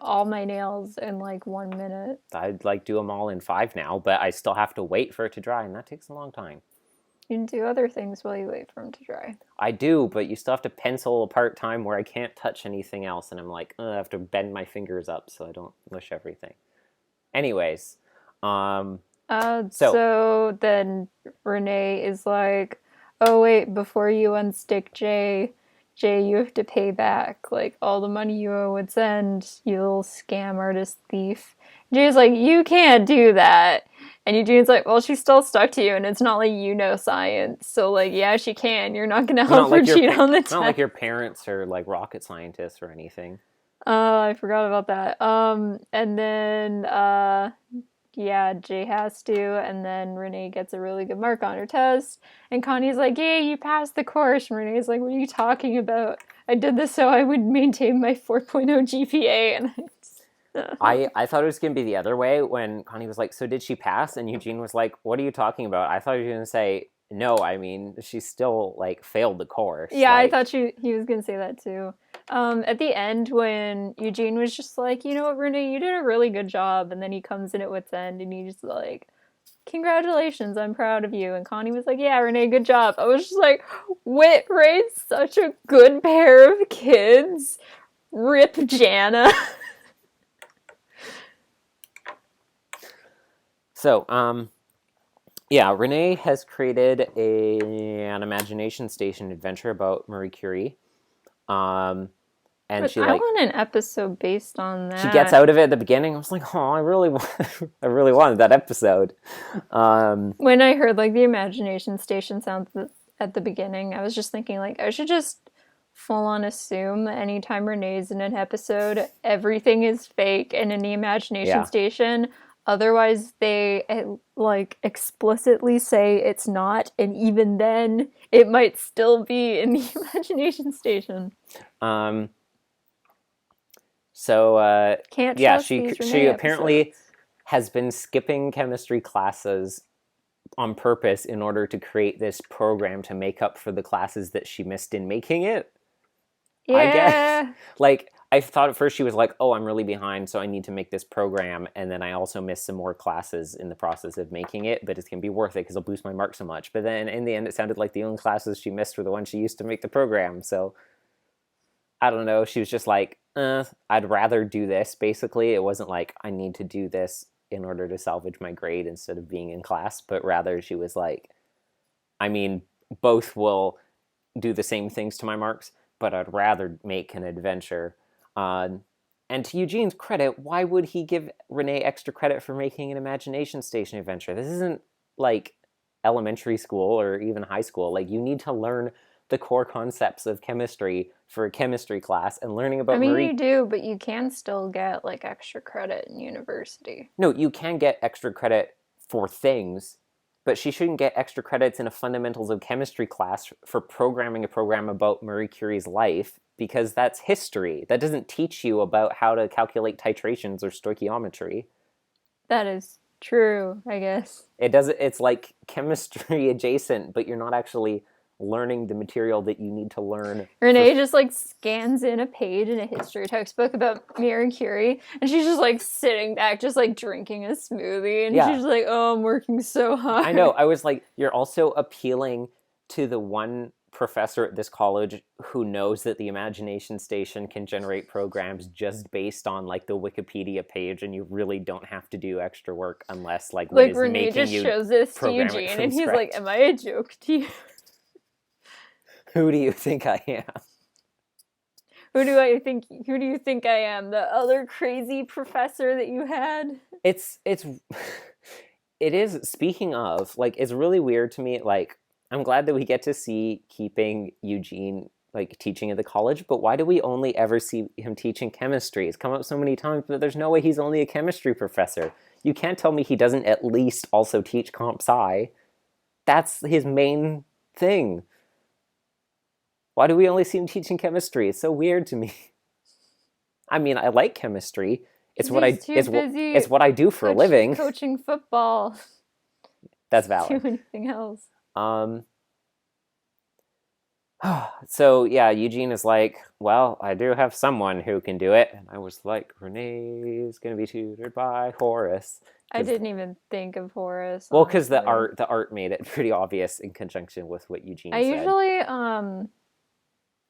all my nails in, like, 1 minute. I'd, like, do them all in 5 now, but I still have to wait for it to dry, and that takes a long time. You can do other things while you wait for them to dry. I do, but you still have to pencil apart time where I can't touch anything else, and I'm like, I have to bend my fingers up so I don't mush everything. Anyways, so then Renee is like, oh wait, before you unstick Jay, you have to pay back, like, all the money you would send, you little scam artist thief. Jay's like, you can't do that. And Eugene's like, well, she's still stuck to you, and it's not like you know science. So, like, yeah, she can. You're not going to help her cheat on the test. It's not like your parents are, like, rocket scientists or anything. I forgot about that. And then, Jay has to, and then Renee gets a really good mark on her test, and Connie's like, yay, you passed the course, and Renee's like, what are you talking about? I did this so I would maintain my 4.0 GPA, and I thought it was going to be the other way when Connie was like, so did she pass? And Eugene was like, what are you talking about? I thought you were going to say, no, I mean, she still, like, failed the course. Yeah, like... I thought he was going to say that too. At the end, when Eugene was just like, you know what, Renee, you did a really good job, and then he comes in at wit's end, and he's just like, congratulations, I'm proud of you. And Connie was like, yeah, Renee, good job. I was just like, Whit raised such a good pair of kids. Rip Jana. So, Renee has created an imagination station adventure about Marie Curie. And but she, I want an episode based on that. She gets out of it at the beginning. I was like, oh, I really wanted that episode. When I heard, like, the imagination station sounds at the beginning, I was just thinking, like, I should just full on assume that anytime Renee's in an episode, everything is fake and in the imagination station. Otherwise, they, like, explicitly say it's not, and even then, it might still be in the imagination station. Can't trust she apparently has been skipping chemistry classes on purpose in order to create this program to make up for the classes that she missed in making it. Yeah. I guess. Like, I thought at first she was like, oh, I'm really behind, so I need to make this program, and then I also missed some more classes in the process of making it, but it's going to be worth it because I'll boost my marks so much. But then in the end, it sounded like the only classes she missed were the ones she used to make the program, so I don't know. She was just like, I'd rather do this, basically. It wasn't like, I need to do this in order to salvage my grade instead of being in class, but rather she was like, I mean, both will do the same things to my marks, but I'd rather make an adventure. And to Eugene's credit, why would he give Renee extra credit for making an imagination station adventure? This isn't like elementary school or even high school. Like, you need to learn the core concepts of chemistry for a chemistry class, and learning about you do, but you can still get like extra credit in university. No, you can get extra credit for things, but she shouldn't get extra credits in a fundamentals of chemistry class for programming a program about Marie Curie's life, because that's history. That doesn't teach you about how to calculate titrations or stoichiometry. That is true, I guess. It's like chemistry adjacent, but you're not actually learning the material that you need to learn. Renee just like scans in a page in a history textbook about Marie Curie, and she's just like sitting back, just like drinking a smoothie, and she's like, "Oh, I'm working so hard." I know. I was like, you're also appealing to the one professor at this college who knows that the imagination station can generate programs just based on like the Wikipedia page, and you really don't have to do extra work unless like what is Renee making just you shows this to program Eugene, it and he's scratch. like, "Am I a joke to you?" Who do you think I am? Who do you think I am? The other crazy professor that you had? It is, speaking of, like, it's really weird to me. Like, I'm glad that we get to see keeping Eugene like teaching at the college, but why do we only ever see him teaching chemistry? It's come up so many times, but there's no way he's only a chemistry professor. You can't tell me he doesn't at least also teach comp sci. That's his main thing. Why do we only see him teaching chemistry? It's so weird to me. I mean, I like chemistry. It's what I do for a living. Coaching football. That's valid. Do anything else. So yeah, Eugene is like, well, I do have someone who can do it. And I was like, Renee's gonna be tutored by Horace. I didn't even think of Horace. Well, because the art made it pretty obvious in conjunction with what Eugene said. I usually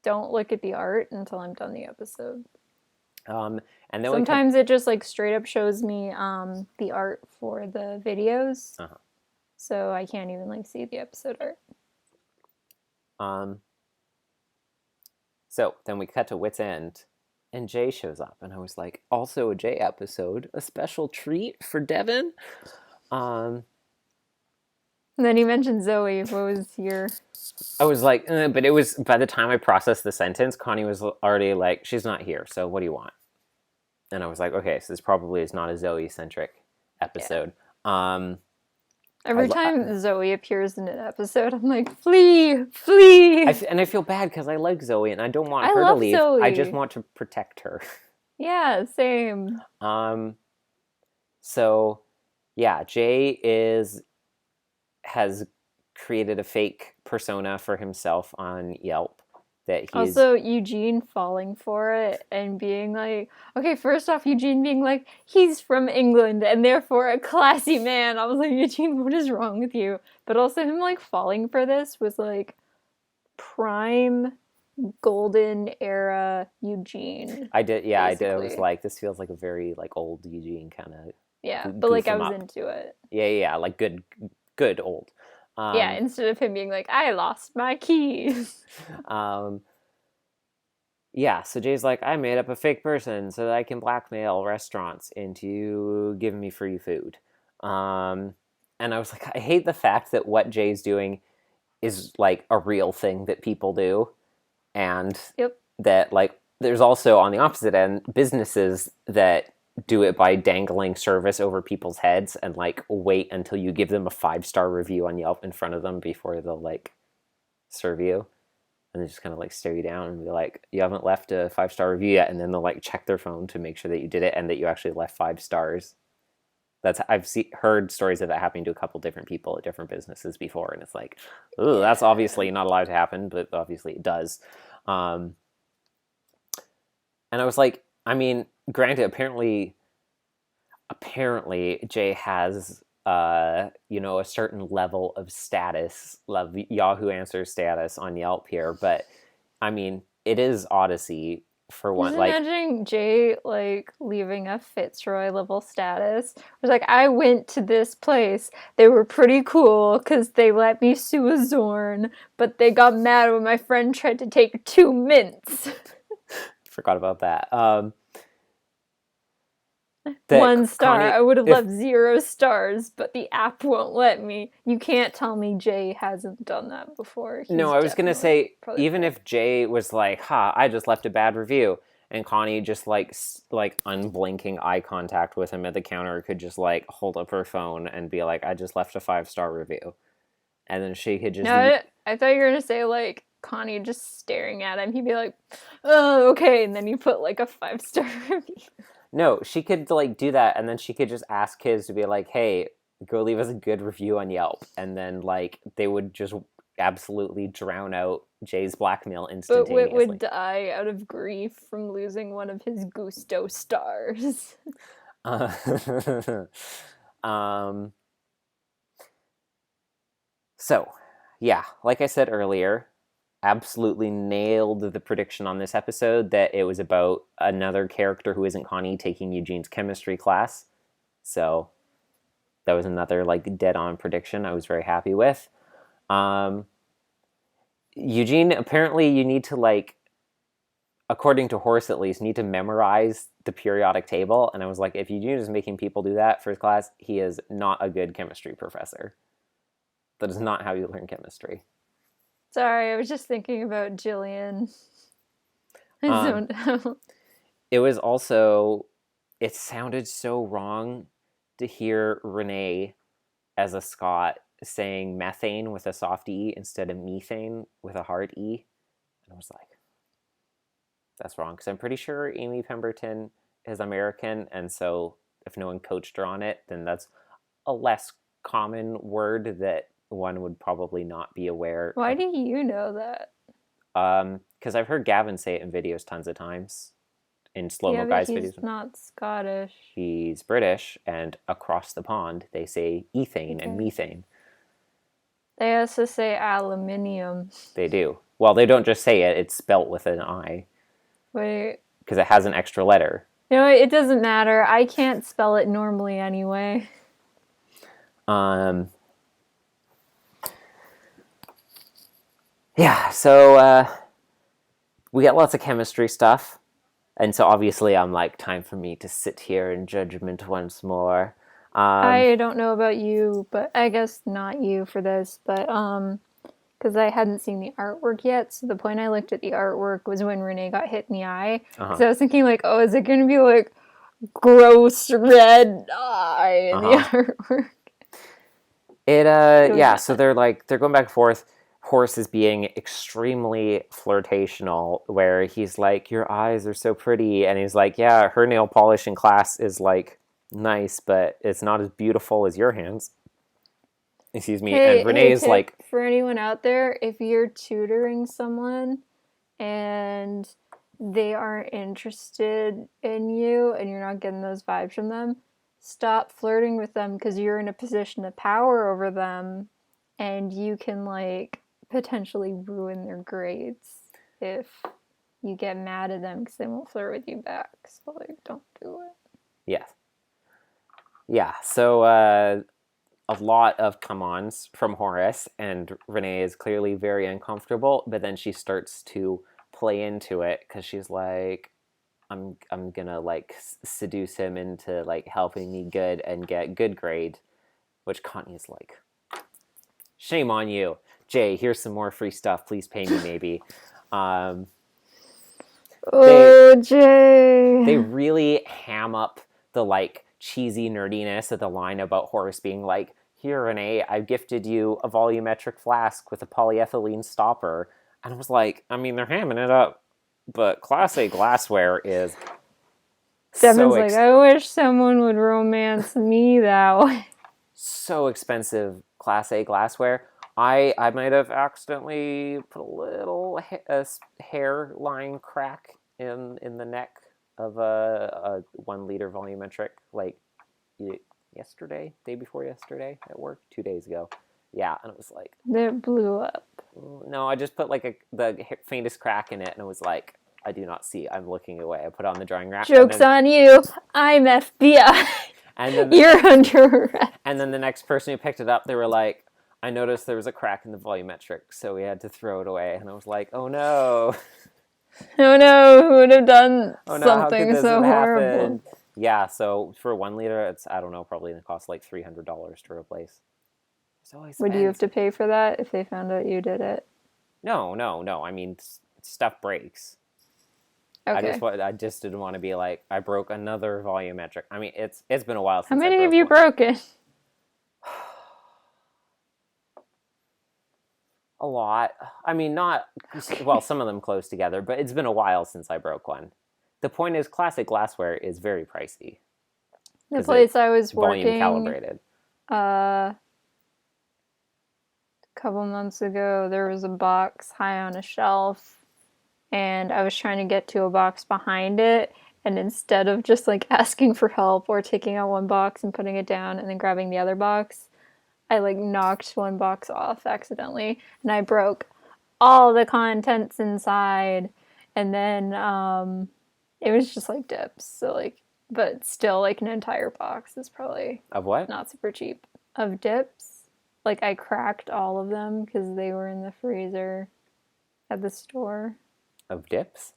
don't look at the art until I'm done the episode. And then sometimes it just like straight up shows me the art for the videos, so I can't even like see the episode art. So then we cut to Wit's End, and Jay shows up, and I was like, also a Jay episode, a special treat for Devan. And then he mentioned Zoe. What was your... I was like, but it was, by the time I processed the sentence, Connie was already like, she's not here, so what do you want? And I was like, okay, so this probably is not a Zoe-centric episode. Yeah. Every time Zoe appears in an episode, I'm like, flee! And I feel bad because I like Zoe, and I don't want her to leave. Zoe. I just want to protect her. Yeah, same. So, yeah, Jay has created a fake persona for himself on Yelp that he's... Also, Eugene falling for it and being like... Okay, first off, Eugene being like, he's from England and therefore a classy man. I was like, Eugene, what is wrong with you? But also him, like, falling for this was, like, prime golden era Eugene. I did. I was like, this feels like a very, like, old Eugene kind of... Yeah, but, like, I was into it. Yeah, like, good old. Yeah, instead of him being like, I lost my keys. Yeah, so Jay's like, I made up a fake person so that I can blackmail restaurants into giving me free food. And I was like, I hate the fact that what Jay's doing is like a real thing that people do. And that, like, there's also on the opposite end businesses that do it by dangling service over people's heads and like wait until you give them a 5-star review on Yelp in front of them before they'll like serve you, and they just kind of like stare you down and be like, you haven't left a 5-star review yet, and then they'll like check their phone to make sure that you did it and that you actually left 5 stars. I've heard stories of that happening to a couple different people at different businesses before, and it's like, ooh, that's obviously not allowed to happen, but obviously it does. And I was like, I mean, granted, apparently Jay has, a certain level of status, Yahoo Answers status on Yelp here. But I mean, it is Odyssey. for one. Just Like, imagining Jay, like, leaving a Fitzroy level status. It was like, I went to this place. They were pretty cool because they let me sue a Zorn, but they got mad when my friend tried to take 2 mints. forgot about that. 1 star. Connie, I would have left 0 stars, but the app won't let me. You can't tell me Jay hasn't done that before. No, I was going to say, even if Jay was like, I just left a bad review, and Connie just like unblinking eye contact with him at the counter could just like hold up her phone and be like, I just left a 5-star review. And then she could just... No, I thought you were going to say like Connie just staring at him. He'd be like, oh, okay. And then you put like a 5-star review. No, she could like do that, and then she could just ask kids to be like, hey, go leave us a good review on Yelp. And then like they would just absolutely drown out Jay's blackmail instantaneously. But Whit would die out of grief from losing one of his Gusto stars. So, yeah, like I said earlier, absolutely nailed the prediction on this episode that it was about another character who isn't Connie taking Eugene's chemistry class. So that was another like dead-on prediction I was very happy with. Eugene, apparently you need to like, according to Horace at least, need to memorize the periodic table. And I was like, if Eugene is making people do that for his class, he is not a good chemistry professor. That is not how you learn chemistry. Sorry, I was just thinking about Jillian. I zoned out. It was also, it sounded so wrong to hear Renee as a Scot saying methane with a soft E instead of methane with a hard E. And I was like, that's wrong. Because I'm pretty sure Amy Pemberton is American. And so if no one coached her on it, then that's a less common word that one would probably not be aware. Why do you know that? Because I've heard Gavin say it in videos tons of times. In slow-mo guys videos. He's not Scottish. He's British, and across the pond they say ethane and methane. They also say aluminium. They do. Well, they don't just say it, it's spelt with an I. Wait. Because it has an extra letter. You know, it doesn't matter. I can't spell it normally anyway. Yeah, so we got lots of chemistry stuff. And so obviously I'm like, time for me to sit here in judgment once more. I don't know about you, but I guess not you for this, but because I hadn't seen the artwork yet, so the point I looked at the artwork was when Renee got hit in the eye. So I was thinking like, oh, is it going to be like gross red eye in the artwork? So they're going back and forth. Horace is being extremely flirtational, where he's like, your eyes are so pretty, and he's like, yeah, her nail polish in class is like nice, but it's not as beautiful as your hands. Excuse me. And Renee is like, for anyone out there, if you're tutoring someone and they aren't interested in you and you're not getting those vibes from them, stop flirting with them, because you're in a position of power over them and you can like potentially ruin their grades if you get mad at them because they won't flirt with you back. So like, don't do it. Yes. Yeah, so a lot of come-ons from Horace, and Renee is clearly very uncomfortable, but then she starts to play into it because she's like, I'm gonna like seduce him into like helping me good and get good grade, which Connie's like, shame on you. Jay, here's some more free stuff. Please pay me, maybe. Jay. They really ham up the like cheesy nerdiness of the line about Horace being like, here, Renee, I've gifted you a volumetric flask with a polyethylene stopper. And I was like, I mean, they're hamming it up, but Class A glassware is Devan's like, I wish someone would romance me that way. So expensive Class A glassware. I might have accidentally put a little hairline crack in the neck of a 1 liter volumetric like yesterday, day before yesterday at work, 2 days ago. Yeah, and it was like, it blew up. No, I just put like the faintest crack in it, and it was like, I do not see. I'm looking away. I put it on the drying rack. Joke's on you. I'm FBI. And then You're under arrest. And then the next person who picked it up, they were like, I noticed there was a crack in the volumetric, so we had to throw it away. And I was like, oh no. Oh no, who would have done Oh no, something so horrible? Happen? Yeah, so for 1 liter, it's, I don't know, probably going to cost like $300 to replace. So would you have to pay for that if they found out you did it? No. I mean, stuff breaks. Okay. I just didn't want to be like, I broke another volumetric. I mean, it's been a while since How many have you broken? A lot. I mean, not, well, some of them close together, but it's been a while since I broke one. The point is, classic glassware is very pricey. The place I was volume working, calibrated. A couple months ago, there was a box high on a shelf, and I was trying to get to a box behind it, and instead of just like asking for help or taking out one box and putting it down and then grabbing the other box, I like knocked one box off accidentally, and I broke all the contents inside, and then it was just like dips, so like, but still like an entire box is probably of what? Not super cheap. Of dips. Like I cracked all of them because they were in the freezer at the store. Of dips?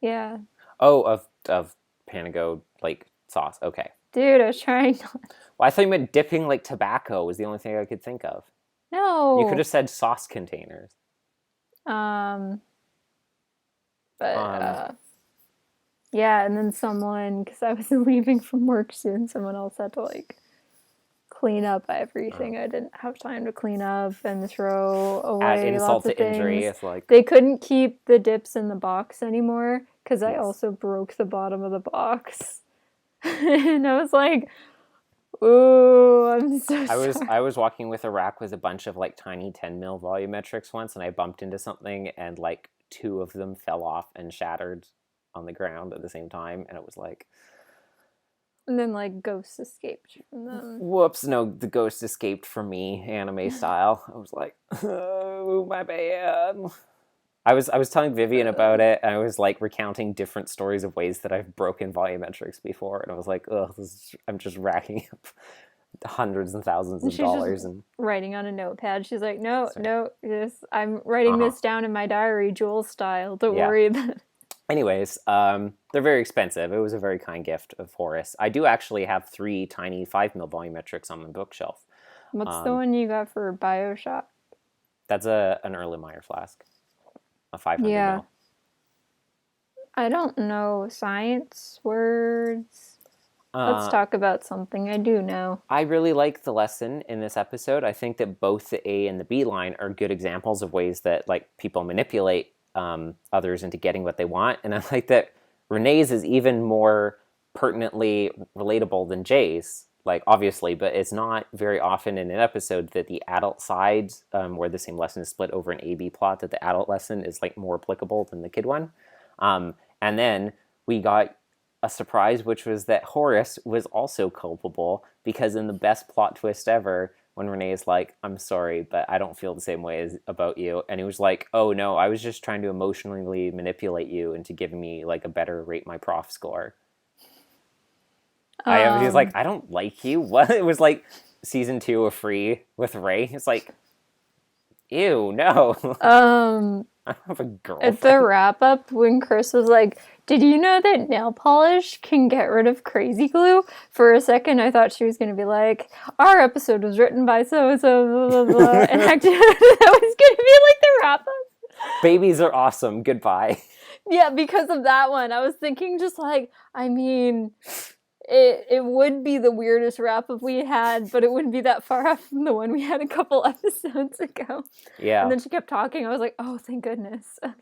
Yeah. Oh, of Panago like sauce. Okay. Dude, I was trying not. Well, I thought you meant dipping like tobacco was the only thing I could think of. No. You could have said sauce containers. Yeah, and then someone, because I was leaving from work soon, someone else had to like clean up everything. I didn't have time to clean up and throw away Add insult lots of to injury. things. It's like they couldn't keep the dips in the box anymore because I also broke the bottom of the box. And I was like, ooh, I'm so sorry. I was walking with a rack with a bunch of like tiny 10 mil volumetrics once, and I bumped into something, and like 2 of them fell off and shattered on the ground at the same time, and it was like, and then like ghosts escaped from them. Whoops, no, the ghost escaped from me, anime style. I was like, oh, my bad. I was telling Vivian about it, and I was like recounting different stories of ways that I've broken volumetrics before, and I was like, ugh, I'm just racking up hundreds and thousands of dollars and writing on a notepad. She's like, no, I'm writing this down in my diary, Jewel style. Don't worry about it. Anyways, they're very expensive. It was a very kind gift of Horace. I do actually have 3 tiny 5 mil volumetrics on my bookshelf. What's the one you got for BioShock? That's an Erlenmeyer flask. A 500 mil. I don't know science words. Let's talk about something I do know. I really like the lesson in this episode. I think that both the A and the B line are good examples of ways that like people manipulate others into getting what they want. And I like that Renee's is even more pertinently relatable than Jay's. Like, obviously, but it's not very often in an episode that the adult side, where the same lesson is split over an A-B plot, that the adult lesson is, like, more applicable than the kid one. And then we got a surprise, which was that Horace was also culpable, because in the best plot twist ever, when Renee is like, I'm sorry, but I don't feel the same way about you. And he was like, oh, no, I was just trying to emotionally manipulate you into giving me, like, a better rate my prof score. He was like, I don't like you. What? It was like season 2 of Free with Ray. It's like, ew, no. I don't have a girlfriend. At the wrap up, when Chris was like, did you know that nail polish can get rid of crazy glue? For a second, I thought she was going to be like, our episode was written by so-and-so, blah, blah, blah. And actually, that was going to be like the wrap up. Babies are awesome. Goodbye. Yeah, because of that one. I was thinking just like, I mean... It would be the weirdest wrap-up we had, but it wouldn't be that far off from the one we had a couple episodes ago. Yeah. And then she kept talking. I was like, oh, thank goodness. Okay.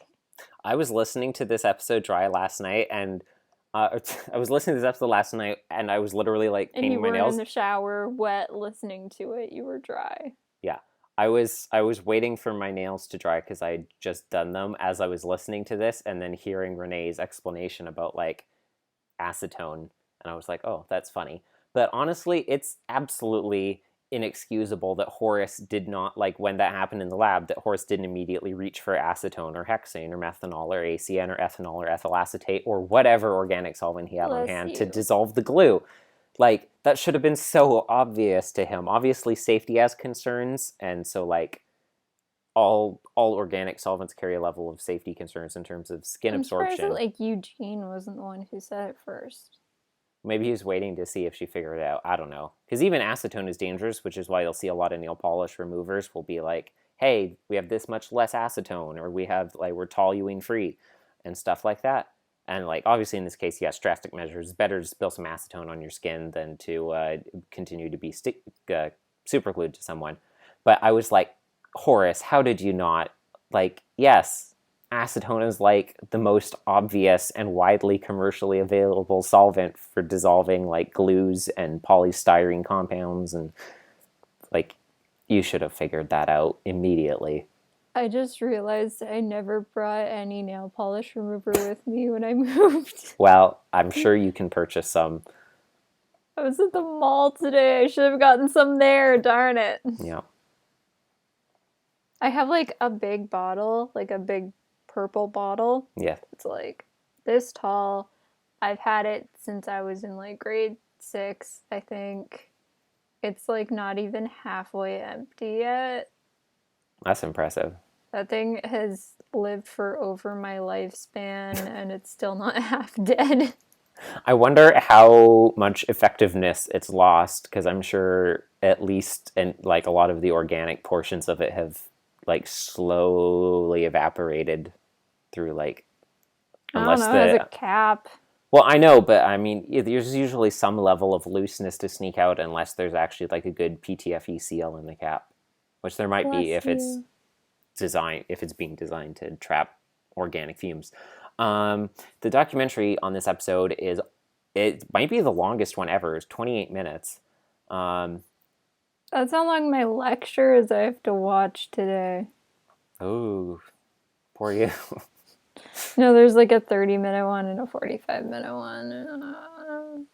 I was listening to this episode dry last night, and I was listening to this episode last night, and I was literally like painting my nails. And you were in the shower, wet, listening to it. You were dry. Yeah. I was waiting for my nails to dry because I had just done them as I was listening to this, and then hearing Renee's explanation about like acetone. And I was like, oh, that's funny. But honestly, it's absolutely inexcusable that Horace did not, like, when that happened in the lab, that Horace didn't immediately reach for acetone or hexane or methanol or ACN or ethanol or ethyl acetate or whatever organic solvent he had on hand to dissolve the glue. Like, that should have been so obvious to him. Obviously, safety has concerns, and so, like, all organic solvents carry a level of safety concerns in terms of skin absorption. I'm surprised that, like, Eugene wasn't the one who said it first. Maybe he was waiting to see if she figured it out. I don't know. Because even acetone is dangerous, which is why you'll see a lot of nail polish removers will be like, hey, we have this much less acetone, or we have, like, we're toluene free, and stuff like that. And, like, obviously in this case, yes, drastic measures. It's better to spill some acetone on your skin than to continue to be super glued to someone. But I was like, Horace, how did you not? Like, yes, acetone is, like, the most obvious and widely commercially available solvent for dissolving, like, glues and polystyrene compounds, and, like, you should have figured that out immediately. I just realized I never brought any nail polish remover with me when I moved. Well, I'm sure you can purchase some. I was at the mall today. I should have gotten some there, darn it. Yeah. I have, like, a big bottle, like a big purple bottle. Yeah. It's, like, this tall. I've had it since I was in, like, grade 6, I think. It's, like, not even halfway empty yet. That's impressive. That thing has lived for over my lifespan, and it's still not half dead. I wonder how much effectiveness it's lost, because I'm sure at least, and, like, a lot of the organic portions of it have, like, slowly evaporated through, like, unless it has a cap. Well, I know, but I mean, there's usually some level of looseness to sneak out unless there's actually, like, a good PTFE seal in the cap, which there might be if it's being designed to trap organic fumes. The documentary on this episode it might be the longest one ever. It's 28 minutes. That's how long my lecture is I have to watch today. Oh, poor you. No, there's, like, a 30-minute one and a 45-minute one.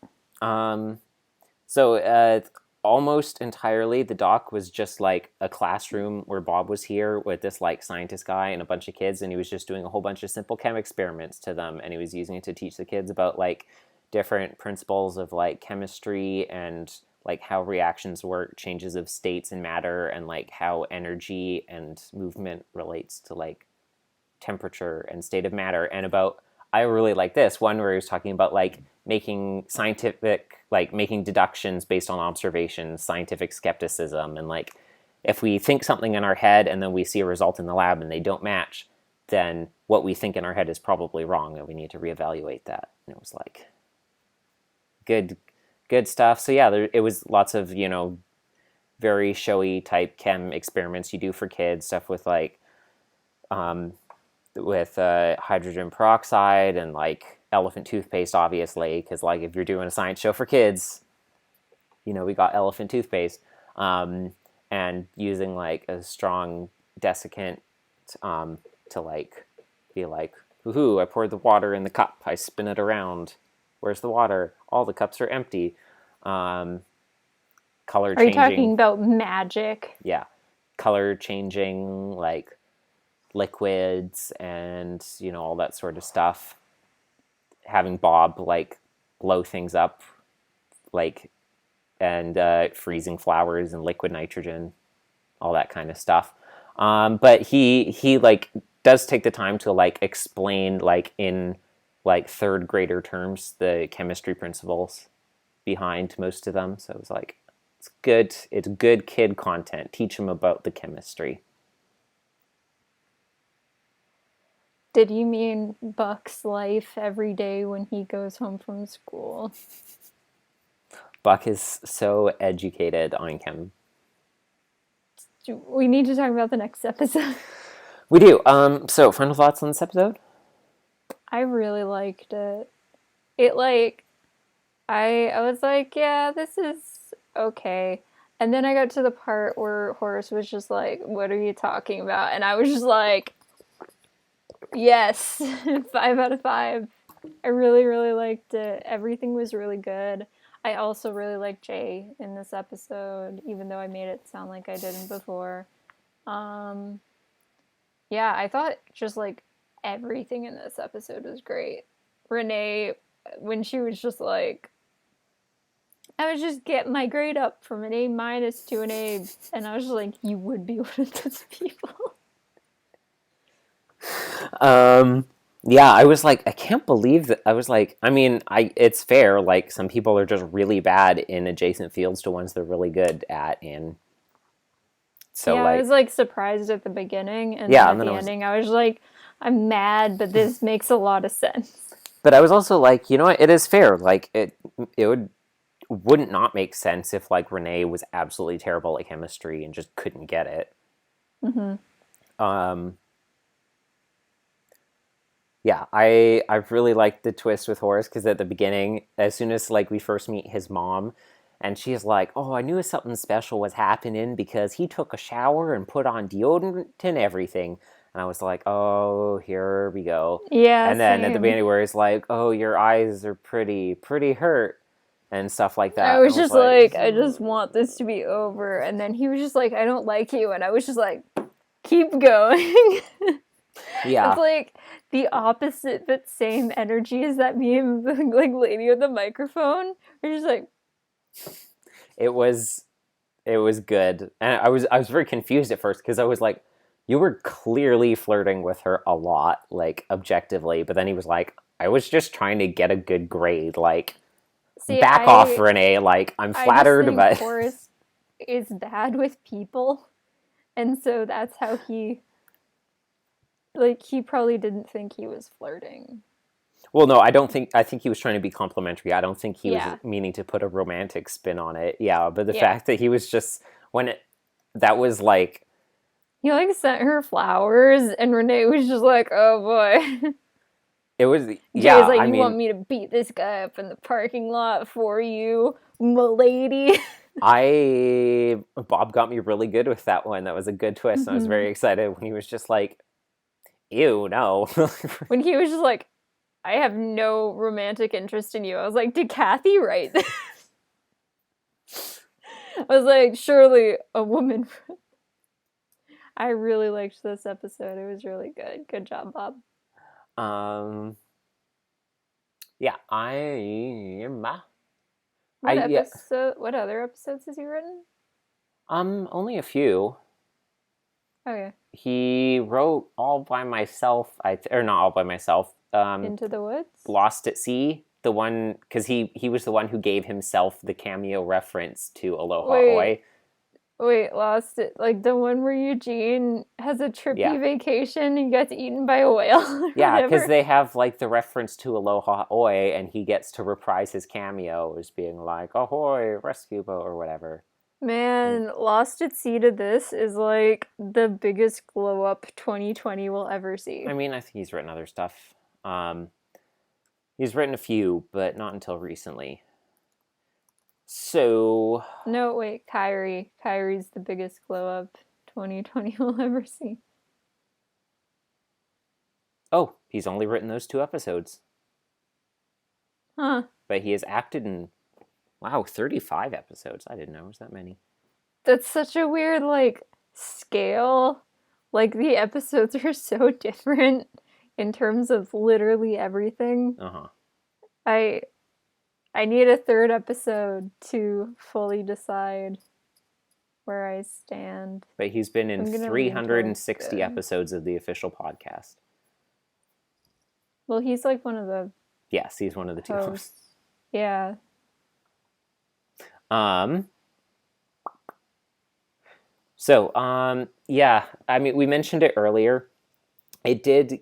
So almost entirely the doc was just, like, a classroom where Bob was here with this, like, scientist guy and a bunch of kids, and he was just doing a whole bunch of simple chem experiments to them, and he was using it to teach the kids about, like, different principles of, like, chemistry and, like, how reactions work, changes of states in matter, and, like, how energy and movement relates to, like, temperature and state of matter. And I really like this one where he was talking about, like, making deductions based on observations, scientific skepticism, and, like, if we think something in our head and then we see a result in the lab and they don't match, then what we think in our head is probably wrong and we need to reevaluate that. And it was, like, good stuff. So yeah, it was lots of, very showy type chem experiments you do for kids, stuff with, like, hydrogen peroxide and, like, elephant toothpaste, obviously, because, like, if you're doing a science show for kids, we got elephant toothpaste, and using, like, a strong desiccant to, like, be like, woohoo, I poured the water in the cup, I spin it around, where's the water? All the cups are empty. Color changing. Are you talking about magic? Yeah. Color changing, like, liquids and, all that sort of stuff. Having Bob, like, blow things up, like, and freezing flowers and liquid nitrogen, all that kind of stuff. But he like, does take the time to, like, explain, like, in, like, third grader terms, the chemistry principles behind most of them. So it was like, it's good kid content. Teach them about the chemistry. Did you mean Buck's life every day when he goes home from school? Buck is so educated on chem. We need to talk about the next episode. We do. So, final thoughts on this episode? I really liked it. I was like, yeah, this is okay. And then I got to the part where Horace was just like, what are you talking about? And I was just like, yes, 5 out of 5. I really, really liked it. Everything was really good. I also really like Jay in this episode, even though I made it sound like I didn't before. Yeah, I thought just like everything in this episode was great. Renee, when she was just like, I was just getting my grade up from an A minus to an A, and I was just like, you would be one of those people. Yeah, I was like, I can't believe that. I was like, I mean, it's fair. Like, some people are just really bad in adjacent fields to ones they're really good at, and so yeah, I was like surprised at the beginning, and then at the ending, I was like, I'm mad, but this makes a lot of sense. But I was also like, you know what? It is fair. Like, it wouldn't not make sense if like Renee was absolutely terrible at chemistry and just couldn't get it. Yeah, I really liked the twist with Horace, because at the beginning, as soon as like we first meet his mom, and she's like, "Oh, I knew something special was happening because he took a shower and put on deodorant and everything." And I was like, "Oh, here we go." Yeah. And then at the beginning where he's like, "Oh, your eyes are pretty hurt," and stuff like that. I was just like, I just want this to be over. And then he was just like, I don't like you. And I was just like, keep going. Yeah. It's like the opposite but same energy as that meme of the like lady with the microphone. We're just like, it was good. And I was very confused at first, because I was like, you were clearly flirting with her a lot, like objectively, but then he was like, I was just trying to get a good grade, like, back off, Renee, like, I'm flattered, but Horace is bad with people, and so that's how he probably didn't think he was flirting. Well, no, I think he was trying to be complimentary. I don't think he was meaning to put a romantic spin on it. Yeah, but the fact that he was just, that was like, he like sent her flowers, and Renee was just like, oh boy. It was, yeah. Jay's like, you want me to beat this guy up in the parking lot for you, m'lady? Bob got me really good with that one. That was a good twist. Mm-hmm. I was very excited when he was just like, ew, no. When he was just like, I have no romantic interest in you. I was like, did Kathy write this? I was like, surely a woman. I really liked this episode. It was really good. Good job, Bob. Yeah, I am. What other episodes has he written? Only a few. Okay. He wrote All by Myself, or not All by Myself. Into the Woods? Lost at Sea. The one, because he was the one who gave himself the cameo reference to Aloha Oi. Wait, Lost it, like the one where Eugene has a trippy vacation and gets eaten by a whale. Yeah, because they have like the reference to Aloha Oi, and he gets to reprise his cameo as being like, ahoy, rescue boat, or whatever. Man, Lost at Sea to this is like the biggest glow up 2020 will ever see. I mean, I think he's written other stuff. He's written a few, but not until recently. So... No, wait, Kyrie. Kyrie's the biggest glow up 2020 will ever see. Oh, he's only written those 2 episodes. Huh. But he has acted in, 35 episodes. I didn't know it was that many. That's such a weird, scale. Like, the episodes are so different in terms of literally everything. Uh-huh. I need a 3rd episode to fully decide where I stand. But he's been in 360 episodes of the official podcast. Well, he's like one of the... Yes, he's one of the 2 hosts. Yeah. So, yeah, I mean, we mentioned it earlier. It did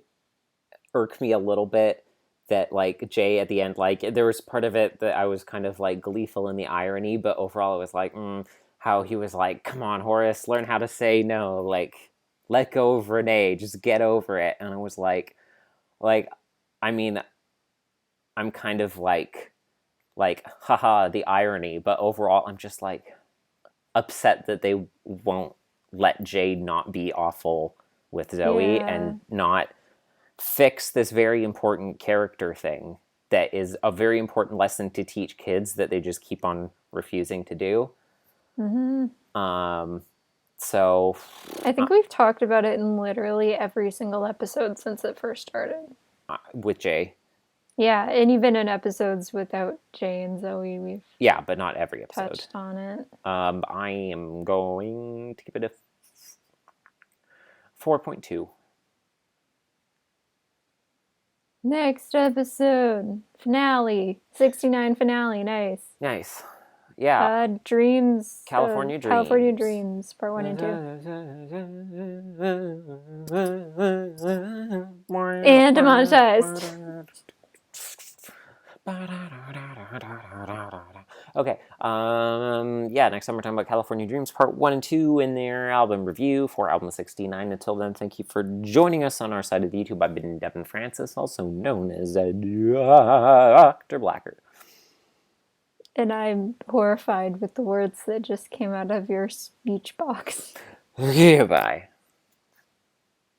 irk me a little bit that, Jay at the end, there was part of it that I was kind of, gleeful in the irony, but overall it was like, how he was like, come on, Horace, learn how to say no, let go of Renee, just get over it. And I was like, I mean, I'm kind of haha, the irony, but overall I'm just, upset that they won't let Jay not be awful with Zoe and not fix this very important character thing that is a very important lesson to teach kids that they just keep on refusing to do. So I think we've talked about it in literally every single episode since it first started. With Jay. Yeah, and even in episodes without Jay and Zoe, we've but not every episode touched on it. I am going to give it a 4.2. Next episode, finale, 69 finale, Nice. Yeah. Dreams. California Dreams. California Dreams, part 1 and 2. And demonetized. Okay. Next time we're talking about California Dreams Part 1 and 2 in their album review for album 69. Until then, thank you for joining us on our side of the YouTube. I've been Devan Francis, also known as Dr. Blacker. And I'm horrified with the words that just came out of your speech box. Okay, bye.